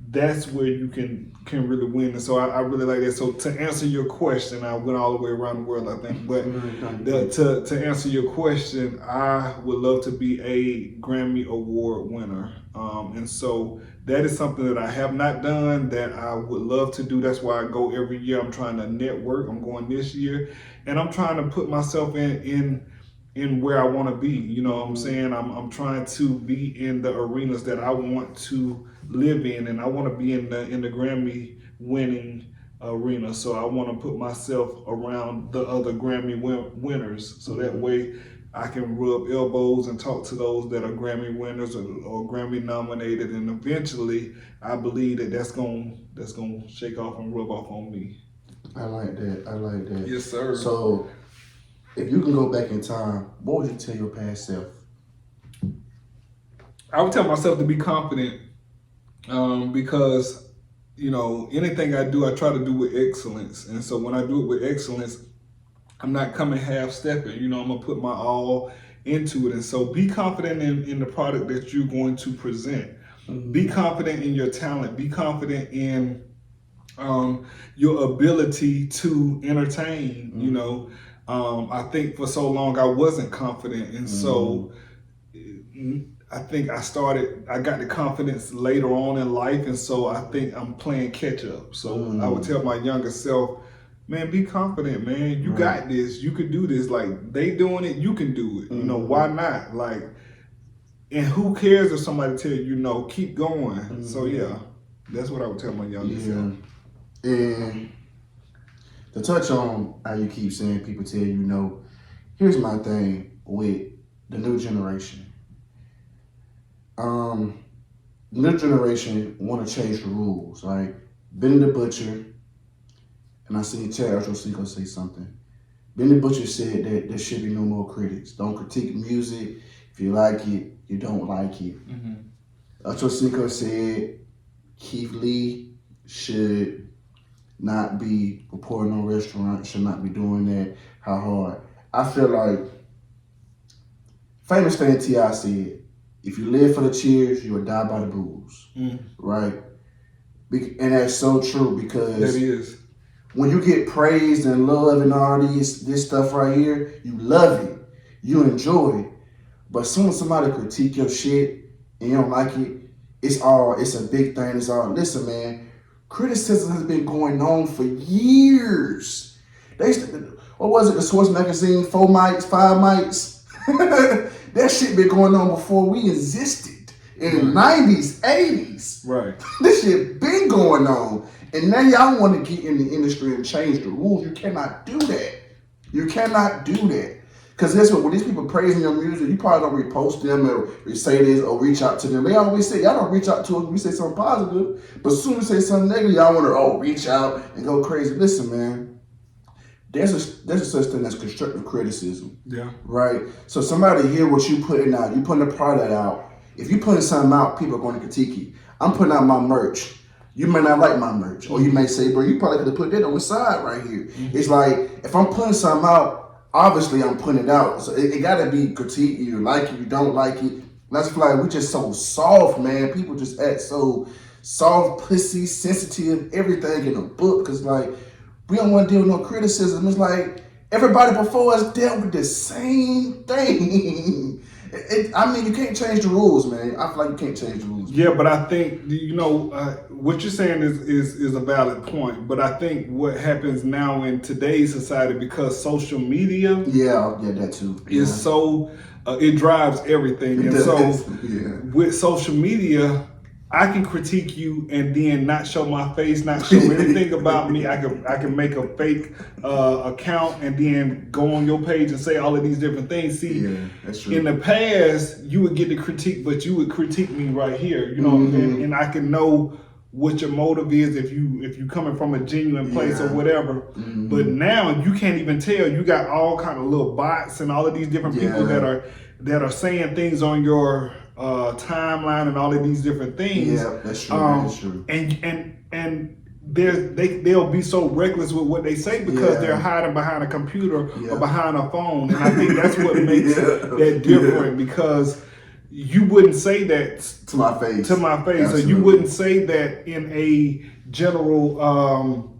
that's where you can really win. And so I really like that. So to answer your question, I went all the way around the world, I think, but to answer your question, I would love to be a Grammy Award winner. And so that is something that I have not done that I would love to do. That's why I go every year. I'm trying to network. I'm going this year, and I'm trying to put myself in where I want to be. You know what I'm saying? I'm trying to be in the arenas that I want to live in, and I want to be in the Grammy winning arena. So I want to put myself around the other Grammy winners, so that way I can rub elbows and talk to those that are Grammy winners or Grammy nominated, and eventually I believe that's gonna shake off and rub off on me. I like that. Yes, sir. So if you can go back in time, what would you tell your past self? I would tell myself to be confident, because anything I do, I try to do with excellence. And so when I do it with excellence, I'm not coming half-stepping. I'm gonna put my all into it. And so be confident in the product that you're going to present. Be confident in your talent. Be confident in your ability to entertain. I think for so long I wasn't confident, and so I think I got the confidence later on in life, and so I think I'm playing catch up. So I would tell my younger self, man, be confident, man. You got this. You could do this. Like, they doing it, you can do it. You know, why not? Like, and who cares if somebody tell you no? Keep going. So yeah, that's what I would tell my younger self. And to touch on how you keep saying people tell you no, here's my thing with the new generation. The new generation want to change the rules. Like Benny the Butcher, and I seen Chad Ochocinco say something. Benny the Butcher said that there should be no more critics. Don't critique music. If you like it, you don't like it. Ochocinco said Keith Lee should not be reporting on restaurants, should not be doing that. How hard? I feel like famous fan T.I. said, if you live for the cheers, you will die by the booze. Right? And that's so true because that is. When you get praised and love and all this stuff right here, you love it. You enjoy it. But as soon as somebody critique your shit and you don't like it, it's a big thing. It's all, listen, man, criticism has been going on for years. What was it, the Source magazine, 4 mics, 5 mics? That shit been going on before we existed. In the 90s, 80s. Right. This shit been going on. And now y'all want to get in the industry and change the rules. You cannot do that. You cannot do that. Because guess what? When these people praising your music, you probably don't repost them or say this or reach out to them. They always say, y'all don't reach out to us when we say something positive. But as soon as we say something negative, y'all want to, reach out and go crazy. Listen, man. There's a such thing as constructive criticism. Yeah. Right? So somebody hear what you putting out. You putting a product out. If you putting something out, people are going to critique you. I'm putting out my merch. You may not like my merch. Or you may say, bro, you probably could have put that on the side right here. It's like, if I'm putting something out, obviously I'm putting it out. So it got to be critiqued. You like it, you don't like it. That's why we just so soft, man. People just act so soft, pussy, sensitive, everything in a book. Because, like, we don't want to deal with no criticism. It's like, everybody before us dealt with the same thing. You can't change the rules, man. I feel like you can't change the rules. Yeah, but I think, what you're saying is a valid point. But I think what happens now in today's society, because social media, that too, is so it drives everything. And so with social media, I can critique you and then not show my face, not show anything about me. I can make a fake account and then go on your page and say all of these different things. See, that's true. In the past, you would get the critique, but you would critique me right here. You know, and I can know what your motive is if you coming from a genuine place or whatever. But now you can't even tell. You got all kind of little bots and all of these different people that are saying things on your timeline and all of these different things. Yeah, that's true. That's true. And they'll be so reckless with what they say because they're hiding behind a computer or behind a phone. And I think that's what makes that different because you wouldn't say that to my face. Absolutely. So you wouldn't say that in a general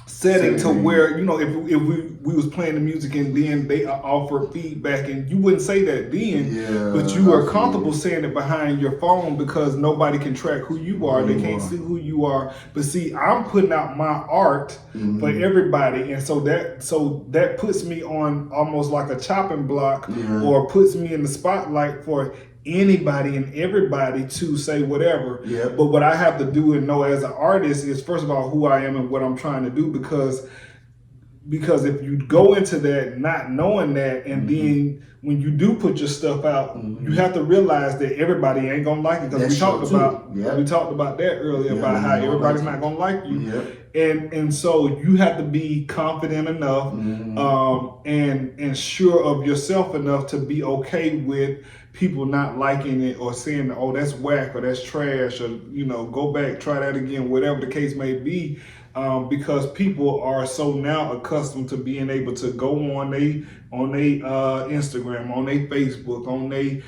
setting to where, if we was playing the music and then they offer feedback and you wouldn't say that then, but you are comfortable saying it behind your phone because nobody can track who you are. They can't see who you are. But see, I'm putting out my art for everybody. And so that puts me on almost like a chopping block or puts me in the spotlight for anybody and everybody to say whatever. But what I have to do and know as an artist is, first of all, who I am and what I'm trying to do, because if you go into that not knowing that, and then when you do put your stuff out, you have to realize that everybody ain't gonna like it, because we talked about that earlier about how everybody's not gonna like you. And so you have to be confident enough and sure of yourself enough to be okay with people not liking it or saying, oh, that's whack or that's trash, or go back, try that again, whatever the case may be, because people are so now accustomed to being able to go on they Instagram, on their Facebook, on they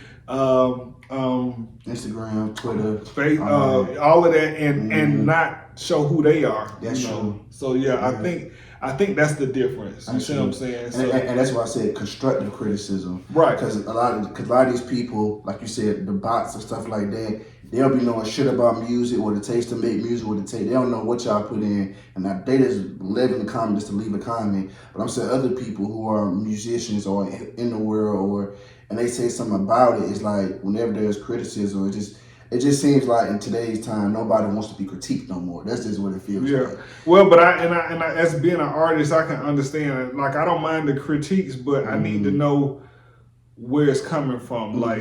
Instagram, Twitter, all of that, and not show who they are. That's true. So I I think that's the difference. You see what I'm saying? And that's why I said constructive criticism. Right. Because a lot of these people, like you said, the bots and stuff like that, they don't be knowing shit about music or the taste to make music or the taste. They don't know what y'all put in. And now they just live in the comment just to leave a comment. But I'm saying other people who are musicians or in the world and they say something about it, it's like whenever there's criticism, it just seems like in today's time nobody wants to be critiqued no more. That's just what it feels like. Well, but I as being an artist, I can understand. Like I don't mind the critiques, but I need to know where it's coming from. Like,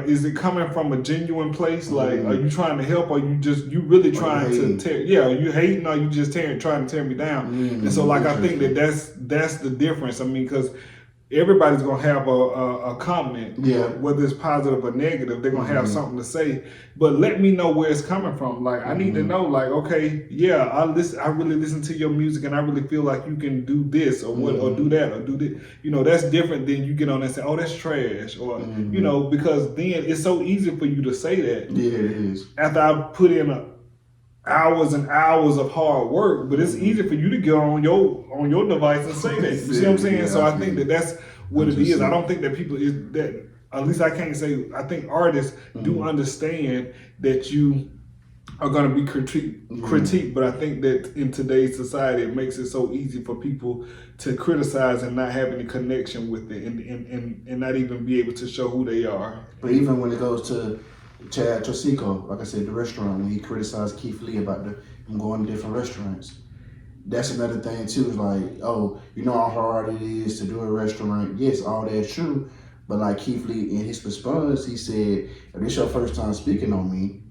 is it coming from a genuine place? Like, are you trying to help, or you really trying to tear? Yeah, are you hating, or are you just trying to tear me down? And so, like, I think that's the difference. I mean, because everybody's gonna have a comment, whether it's positive or negative. They're gonna have something to say, but let me know where it's coming from. Like I need to know, like, okay, yeah, I really listen to your music, and I really feel like you can do this or what, or do that, or do this. You know, that's different than you get on and say, oh, that's trash, or you know, because then it's so easy for you to say that. Yeah, it is. After I put in hours and hours of hard work, but it's easy for you to get on your device and say that. You see what I'm saying? So I think that's what it is. I don't think that people is that. At least I can't say. I think artists do understand that you are going to be critiqued, but I think that in today's society, it makes it so easy for people to criticize and not have any connection with it, and not even be able to show who they are. But even when it goes to Chad Trosico, like I said, the restaurant, when he criticized Keith Lee about him going to different restaurants. That's another thing too, is like, oh, you know how hard it is to do a restaurant. Yes, all that's true. But like Keith Lee, in his response, he said, if this your first time speaking on me,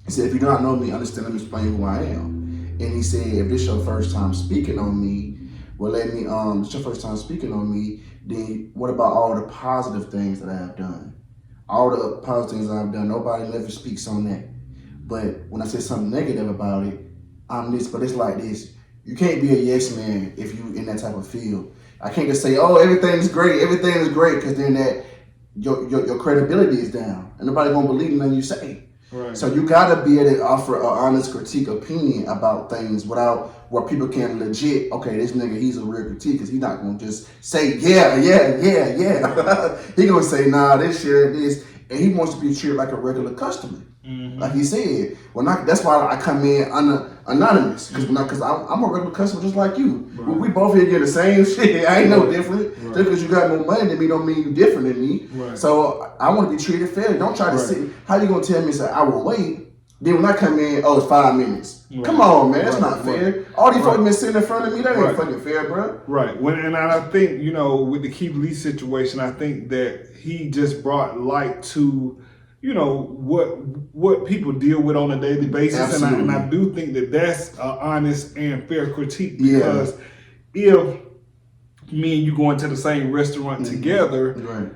he said, if you do not know me, understand, let me explain who I am. And he said, if this your first time speaking on me, well, it's your first time speaking on me, then what about all the positive things that I have done? All the positive things I've done, nobody never speaks on that. But when I say something negative about it, I'm this, but it's like this. You can't be a yes man if you in that type of field. I can't just say, oh, everything is great, because then that your credibility is down. And nobody gonna believe nothing you say. Right. So you gotta be able to offer an honest critique opinion about things without where people can legit, okay, this nigga, he's a real critique, because he's not gonna just say, yeah. He gonna say, nah, this shit, this, and he wants to be treated like a regular customer. Like he said, that's why I come in anonymous, because I'm a regular customer just like you. Right. We both here get the same shit. I ain't no different. Right. Just because you got more money than me don't mean you different than me. Right. So I want to be treated fairly. Don't try to sit. How you gonna tell me say I will wait? Then when I come in, oh, it's 5 minutes. Right. Come on, man, that's not fair. All these folks been sitting in front of me, that ain't fucking fair, bro. Right. And I think, you know, with the Keith Lee situation, I think that he just brought light to, you know, what people deal with on a daily basis. And I do think that that's an honest and fair critique, because if me and you go into the same restaurant together,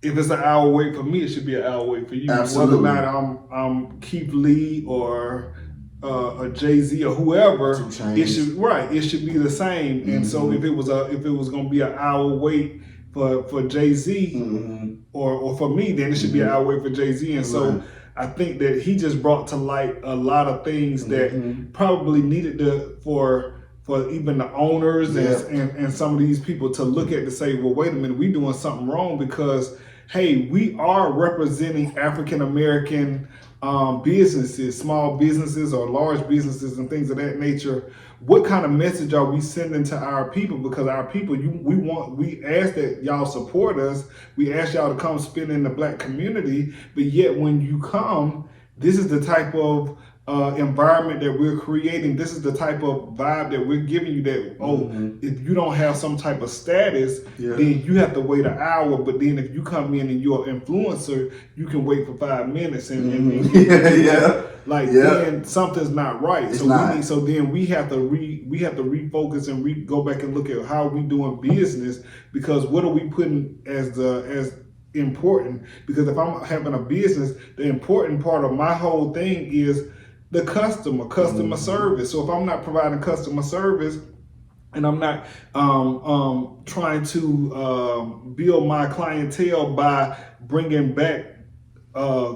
if it's an hour wait for me, it should be an hour wait for you. Absolutely. Whether or not I'm Keith Lee or a Jay-Z or whoever, it should be the same. And so if it was gonna be an hour wait for Jay-Z or for me, then it should be an hour wait for Jay-Z. And so I think that he just brought to light a lot of things that probably needed for even the owners and some of these people to look at to say, well, wait a minute, we doing something wrong, because hey, we are representing African American businesses, small businesses or large businesses and things of that nature. What kind of message are we sending to our people? Because our people, we ask that y'all support us. We ask y'all to come spend in the Black community, but yet when you come, this is the type of environment that we're creating. This is the type of vibe that we're giving you, that if you don't have some type of status, then you have to wait an hour. But then if you come in and you're an influencer, you can wait for 5 minutes and then something's not right. So then we have to refocus and go back and look at how we doing business, because what are we putting as important? Because if I'm having a business, the important part of my whole thing is the customer service. So if I'm not providing customer service, and I'm not trying to build my clientele by bringing back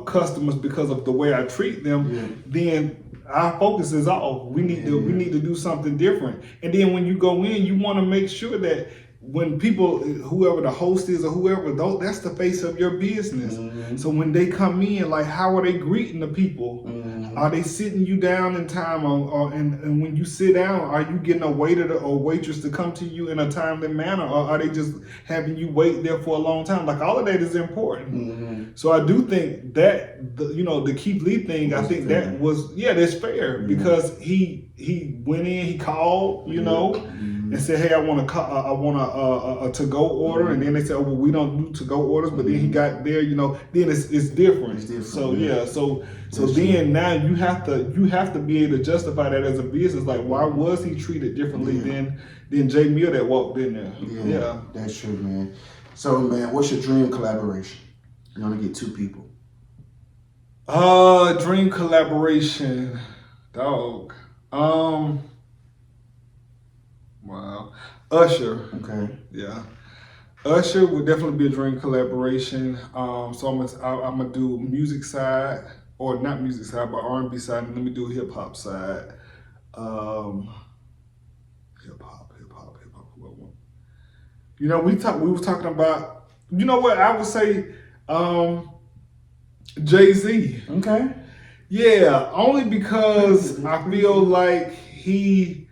customers because of the way I treat them, then our focus is off. We need to do something different. And then when you go in, you want to make sure that when people, whoever the host is or whoever, that's the face of your business. So when they come in, like, how are they greeting the people? Are they sitting you down in time, and when you sit down, are you getting a waiter or waitress to come to you in a timely manner, or are they just having you wait there for a long time? Like, all of that is important. So I do think that the Keith Lee thing, I think fair. That was that's fair because he went in, he called, and said, hey, I want a to-go order, and then they said, oh, well, we don't do to-go orders, but then he got there, then it's different. It's different. So so then now you have to be able to justify that as a business. Like, why was he treated differently than JMEEL that walked in there? Yeah, that's true, man. So, man, what's your dream collaboration? You want to get 2 people. Dream collaboration, dog. Wow. Usher. Okay. Yeah. Usher would definitely be a dream collaboration. So I'm gonna do music side, or not music side, but R&B side, and let me do hip hop side. Hip hop. We was talking about. You know what? I would say, Jay-Z. Okay. Yeah, only because I feel like he,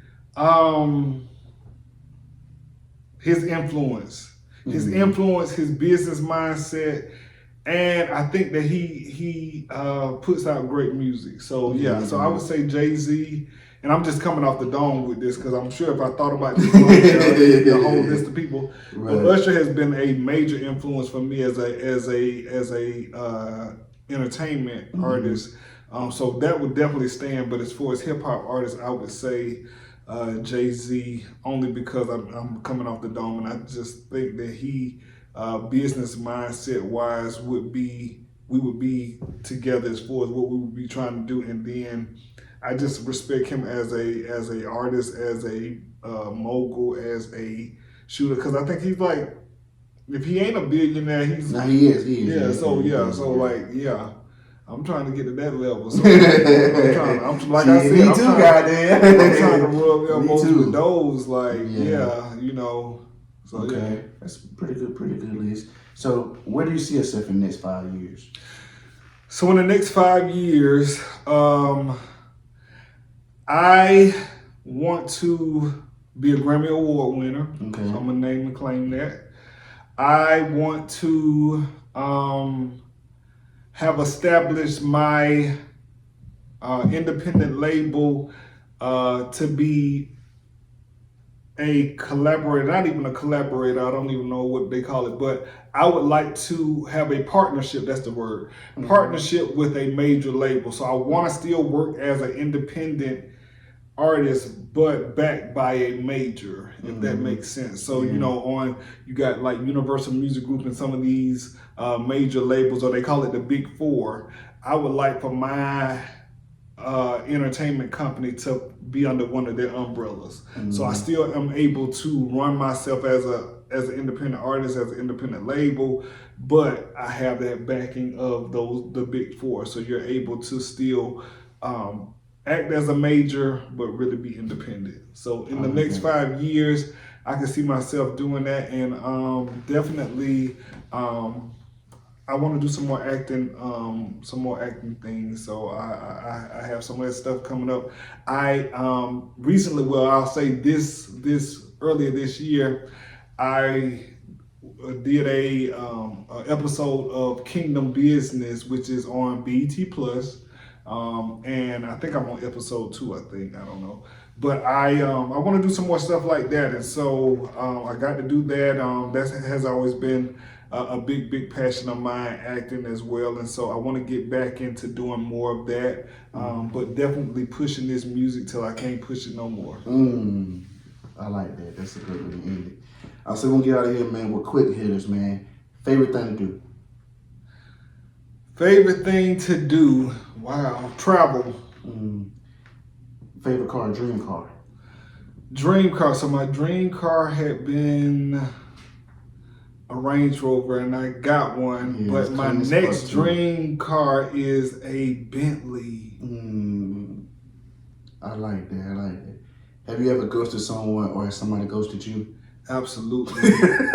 his influence, his business mindset, and I think that he puts out great music. So so I would say Jay-Z, and I'm just coming off the dome with this because I'm sure if I thought about this, the whole list of people. Right. But Usher has been a major influence for me as a entertainment artist. So that would definitely stand. But as far as hip hop artists, I would say Jay-Z, only because I'm coming off the dome, and I just think that he, business mindset wise, we would be together as far as what we would be trying to do. And then I just respect him as a artist, as a mogul, as a shooter, because I think he's like, if he ain't a billionaire, he's he is. I'm trying to get to that level. So I'm trying to rub elbows with those. So okay. That's pretty good list. So where do you see yourself in the next 5 years? So in the next 5 years, I want to be a Grammy Award winner. Okay. So I'm gonna name and claim that. I want to have established my independent label to be a collaborator, not even a collaborator, I don't even know what they call it, but I would like to have a partnership, that's the word, partnership with a major label. So I want to still work as an independent artist, but backed by a major, if that makes sense. So, you got like Universal Music Group and some of these major labels, or they call it the Big Four. I would like for my entertainment company to be under one of their umbrellas. So I still am able to run myself as an independent artist, as an independent label, but I have that backing of the Big Four. So you're able to still act as a major, but really be independent. So in the next 5 years, I can see myself doing that, and definitely I want to do some more acting things. So I have some of that stuff coming up. I recently, I'll say this earlier this year, I did a episode of Kingdom Business, which is on BET Plus. And I think I'm on episode 2, I don't know. But I want to do some more stuff like that. And so I got to do that. That has always been a big passion of mine, acting as well. And so I want to get back into doing more of that. But definitely pushing this music till I can't push it no more. I like that. That's a good way to end it. I still want to get out of here, man, with quick hitters, man. Favorite thing to do? Favorite thing to do? Wow, travel. Favorite car, dream car? Dream car. So my dream car had been a Range Rover, and I got one. Yeah, but my next dream car is a Bentley. I like that. I like that. Have you ever ghosted someone or has somebody ghosted you? Absolutely. Absolutely.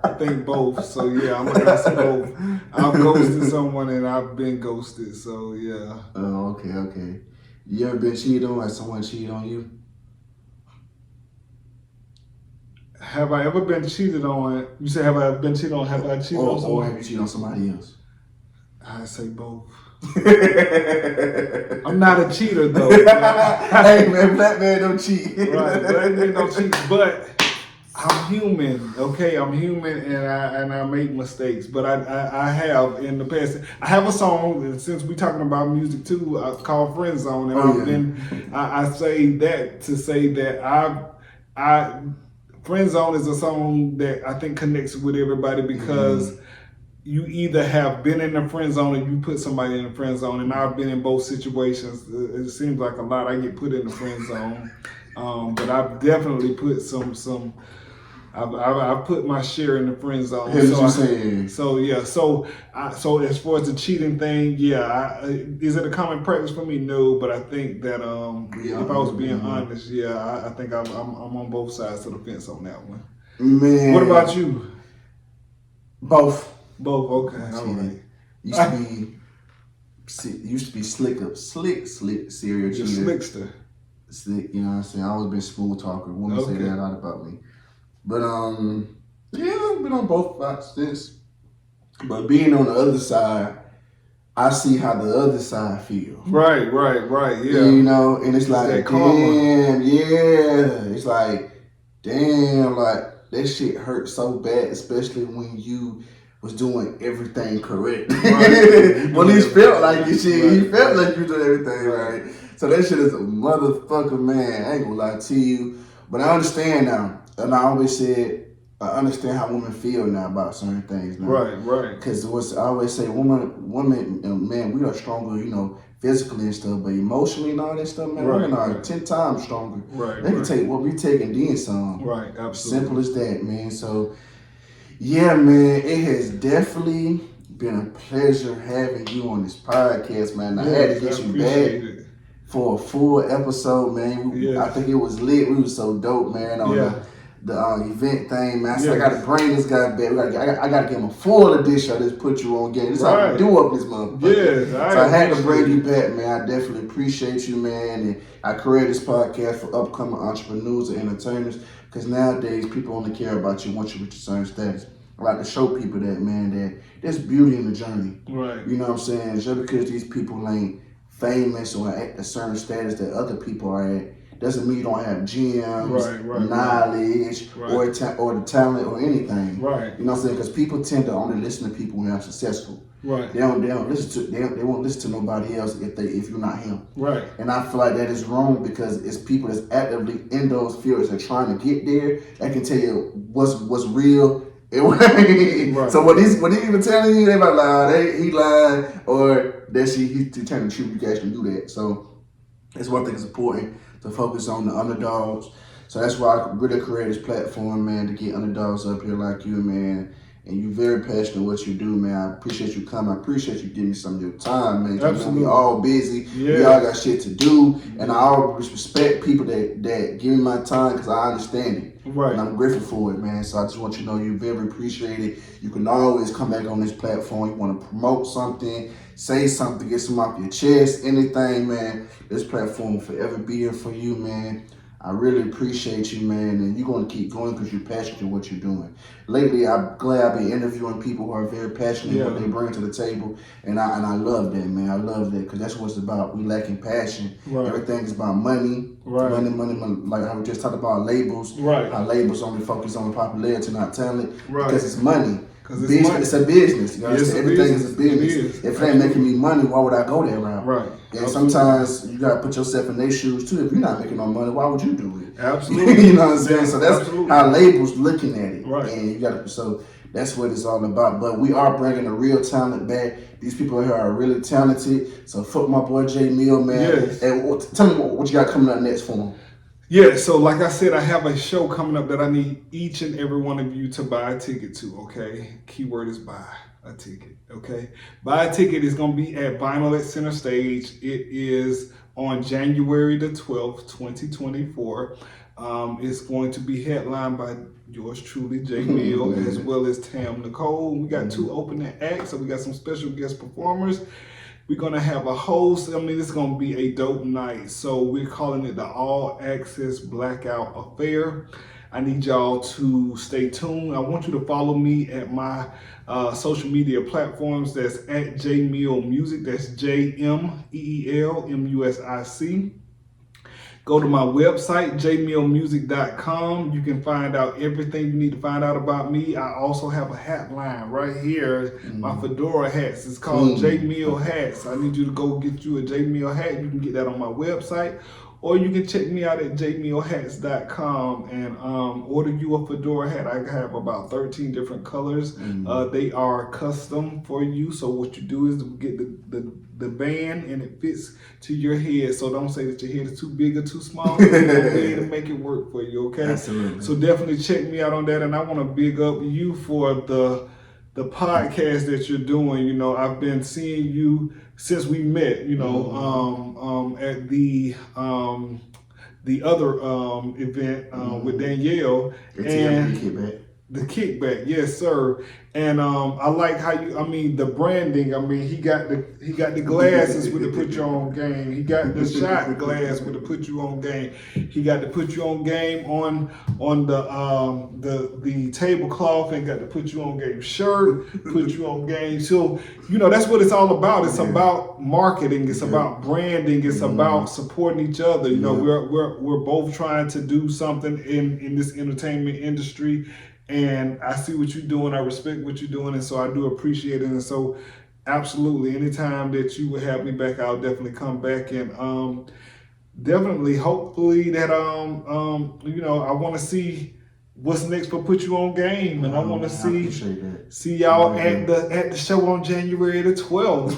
I think both. So yeah, I'm gonna answer both. I've ghosted someone and I've been ghosted. So yeah. Oh, okay. You ever been cheated on? Has someone cheated on you? Have I ever been cheated on? You said have I been cheated on? Have I cheated on Or someone? have you cheated on somebody else? I say both. I'm not a cheater though. Hey man, black man don't cheat. Right, black men don't cheat, but I'm human, okay? I'm human and I make mistakes, but I have in the past. I have a song, and since we're talking about music too, called Friend Zone, and I say that to say that I Friend Zone is a song that I think connects with everybody because you either have been in the friend zone or you put somebody in the friend zone, and I've been in both situations. It seems like a lot I get put in the friend zone, but I've definitely put some. I've put my share in the friend zone. So as far as the cheating thing, is it a common practice for me? No, but I think that if I was being honest, I think I'm on both sides of the fence on that one. Man, what about you? Both. Both, okay. All right. Used to be slick serial cheater. Slickster. Slick, you know what I'm saying? I always been smooth talker. Women say that a lot about me. But I've been on both sides. But being on the other side, I see how the other side feels. Right, yeah. You know, and it's like, damn, it's like, damn, like that shit hurt so bad, especially when you was doing everything correct. Right. Well, he felt like you shit. Right. He felt like you doing everything right. So that shit is a motherfucker, man. I ain't gonna lie to you. But I understand now. And I always said, I understand how women feel now about certain things now. Right. Because I always say, women and men, we are stronger, you know, physically and stuff, but emotionally and all that stuff, man, women are 10 times stronger. Right. They can take what we take and then some. Right, absolutely. Simple as that, man. So, yeah, man, it has definitely been a pleasure having you on this podcast, man. I had to get you back for a full episode, man. I think it was lit. We was so dope, man, on the event thing, man. So I got to bring this guy back. I got to give him a full edition. I just put you on game. This is how we do up this motherfucker. So I had to bring you back, man. I definitely appreciate you, man. And I created this podcast for upcoming entrepreneurs and entertainers because nowadays people only care about you once you reach a certain status. I like to show people that, man, that there's beauty in the journey. Right. You know what I'm saying? Just because these people ain't famous or at a certain status that other people are at, doesn't mean you don't have gems, knowledge, or the talent or anything. Right. You know what I'm saying? Because people tend to only listen to people who are successful. Right. They won't listen to nobody else if you're not him. Right. And I feel like that is wrong because it's people that's actively in those fields that are trying to get there that can tell you what's real. So what he's even telling you, they might lie, he lied, or that he's telling the truth. You can actually do that. So that's one thing that's important to focus on the underdogs. So that's why I really created this platform, man, to get underdogs up here like you, man. And you're very passionate what you do, man. I appreciate you coming. I appreciate you giving me some of your time, man. Absolutely. We all busy. Yeah. We all got shit to do. And I always respect people that give me my time because I understand it. Right. And I'm grateful for it, man. So I just want you to know you're very appreciated. You can always come back on this platform. You want to promote something, say something, get some off your chest, anything, man. This platform will forever be here for you, man. I really appreciate you, man, and you're going to keep going because you're passionate in what you're doing. Lately, I'm glad I've been interviewing people who are very passionate in what they bring to the table, and I love that, man. I love that because that's what it's about. We lacking passion. Right. Everything is about money. Right. Money. Like how we just talked about labels. Right. How labels only focus on popularity, not talent. Right. Because it's money. It's a business. You know, everything is a business. If it ain't making me money, why would I go that route? Right. And sometimes you gotta put yourself in their shoes too. If you're not making no money, why would you do it? Absolutely. You know what I'm saying? So that's how labels looking at it. Right. And you gotta. So that's what it's all about. But we are bringing the real talent back. These people here are really talented. So fuck my boy JMEEL, man. Yes. And tell me what you got coming up next for him. Yeah, so like I said, I have a show coming up that I need each and every one of you to buy a ticket to, okay? Keyword is buy a ticket, okay? Buy a ticket is going to be at Vinyl at Center Stage. It is on January the 12th, 2024. It's going to be headlined by yours truly, JMEEL, as well as Tam Nicole. We got 2 opening acts, so we got some special guest performers. We're going to have a host. I mean, it's going to be a dope night. So we're calling it the All Access Blackout Affair. I need y'all to stay tuned. I want you to follow me at my social media platforms. That's at JMEEL Music. That's JMEEL Music. Go to my website, jmeelmusic.com. You can find out everything you need to find out about me. I also have a hat line right here, my fedora hats. It's called JMEEL Hats. I need you to go get you a JMEEL hat. You can get that on my website, or you can check me out at jmeelhats.com and order you a fedora hat. I have about 13 different colors. They are custom for you. So what you do is get the band, and it fits to your head. So don't say that your head is too big or too small. We're going to make it work for you, okay? Absolutely. So definitely check me out on that. And I want to big up you for the podcast that you're doing. You know, I've been seeing you since we met, you know, at the other event with Danielle. The kickback, yes, sir. And I like how the branding. I mean, he got the glasses with the put you on game. He got the shot glass with the put you on game. He got the put you on game on the tablecloth, and got the put you on game shirt, put you on game. So, you know, that's what it's all about. It's about marketing. It's about branding. It's about supporting each other. You know, we're both trying to do something in this entertainment industry. And I see what you're doing. I respect what you're doing, and so I do appreciate it. And so, absolutely, anytime that you would have me back, I'll definitely come back, and definitely, hopefully that you know, I want to see what's next for Put You On Game, and I want to see y'all at the show on January the 12th.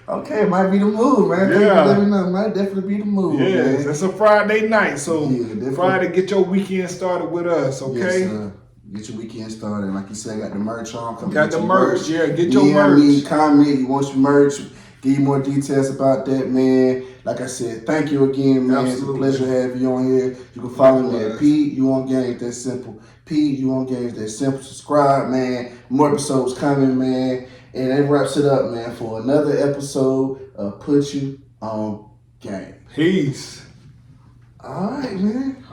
Oh, okay, might be the move, man. Yeah, let me know. Might definitely be the move. Yeah, man. It's a Friday night, so Friday, get your weekend started with us, okay? Yes, get your weekend started. Like you said, I got the merch on. Got the merch, yeah. Get your merch. Me, comment. You want your merch? Give you more details about that, man. Like I said, thank you again, man. Absolutely. It's a pleasure having you on here. You can follow me at P You On Games. That's simple. P You On Games. That's simple. Subscribe, man. More episodes coming, man. And that wraps it up, man, for another episode of Put You On Game. Peace. All right, man.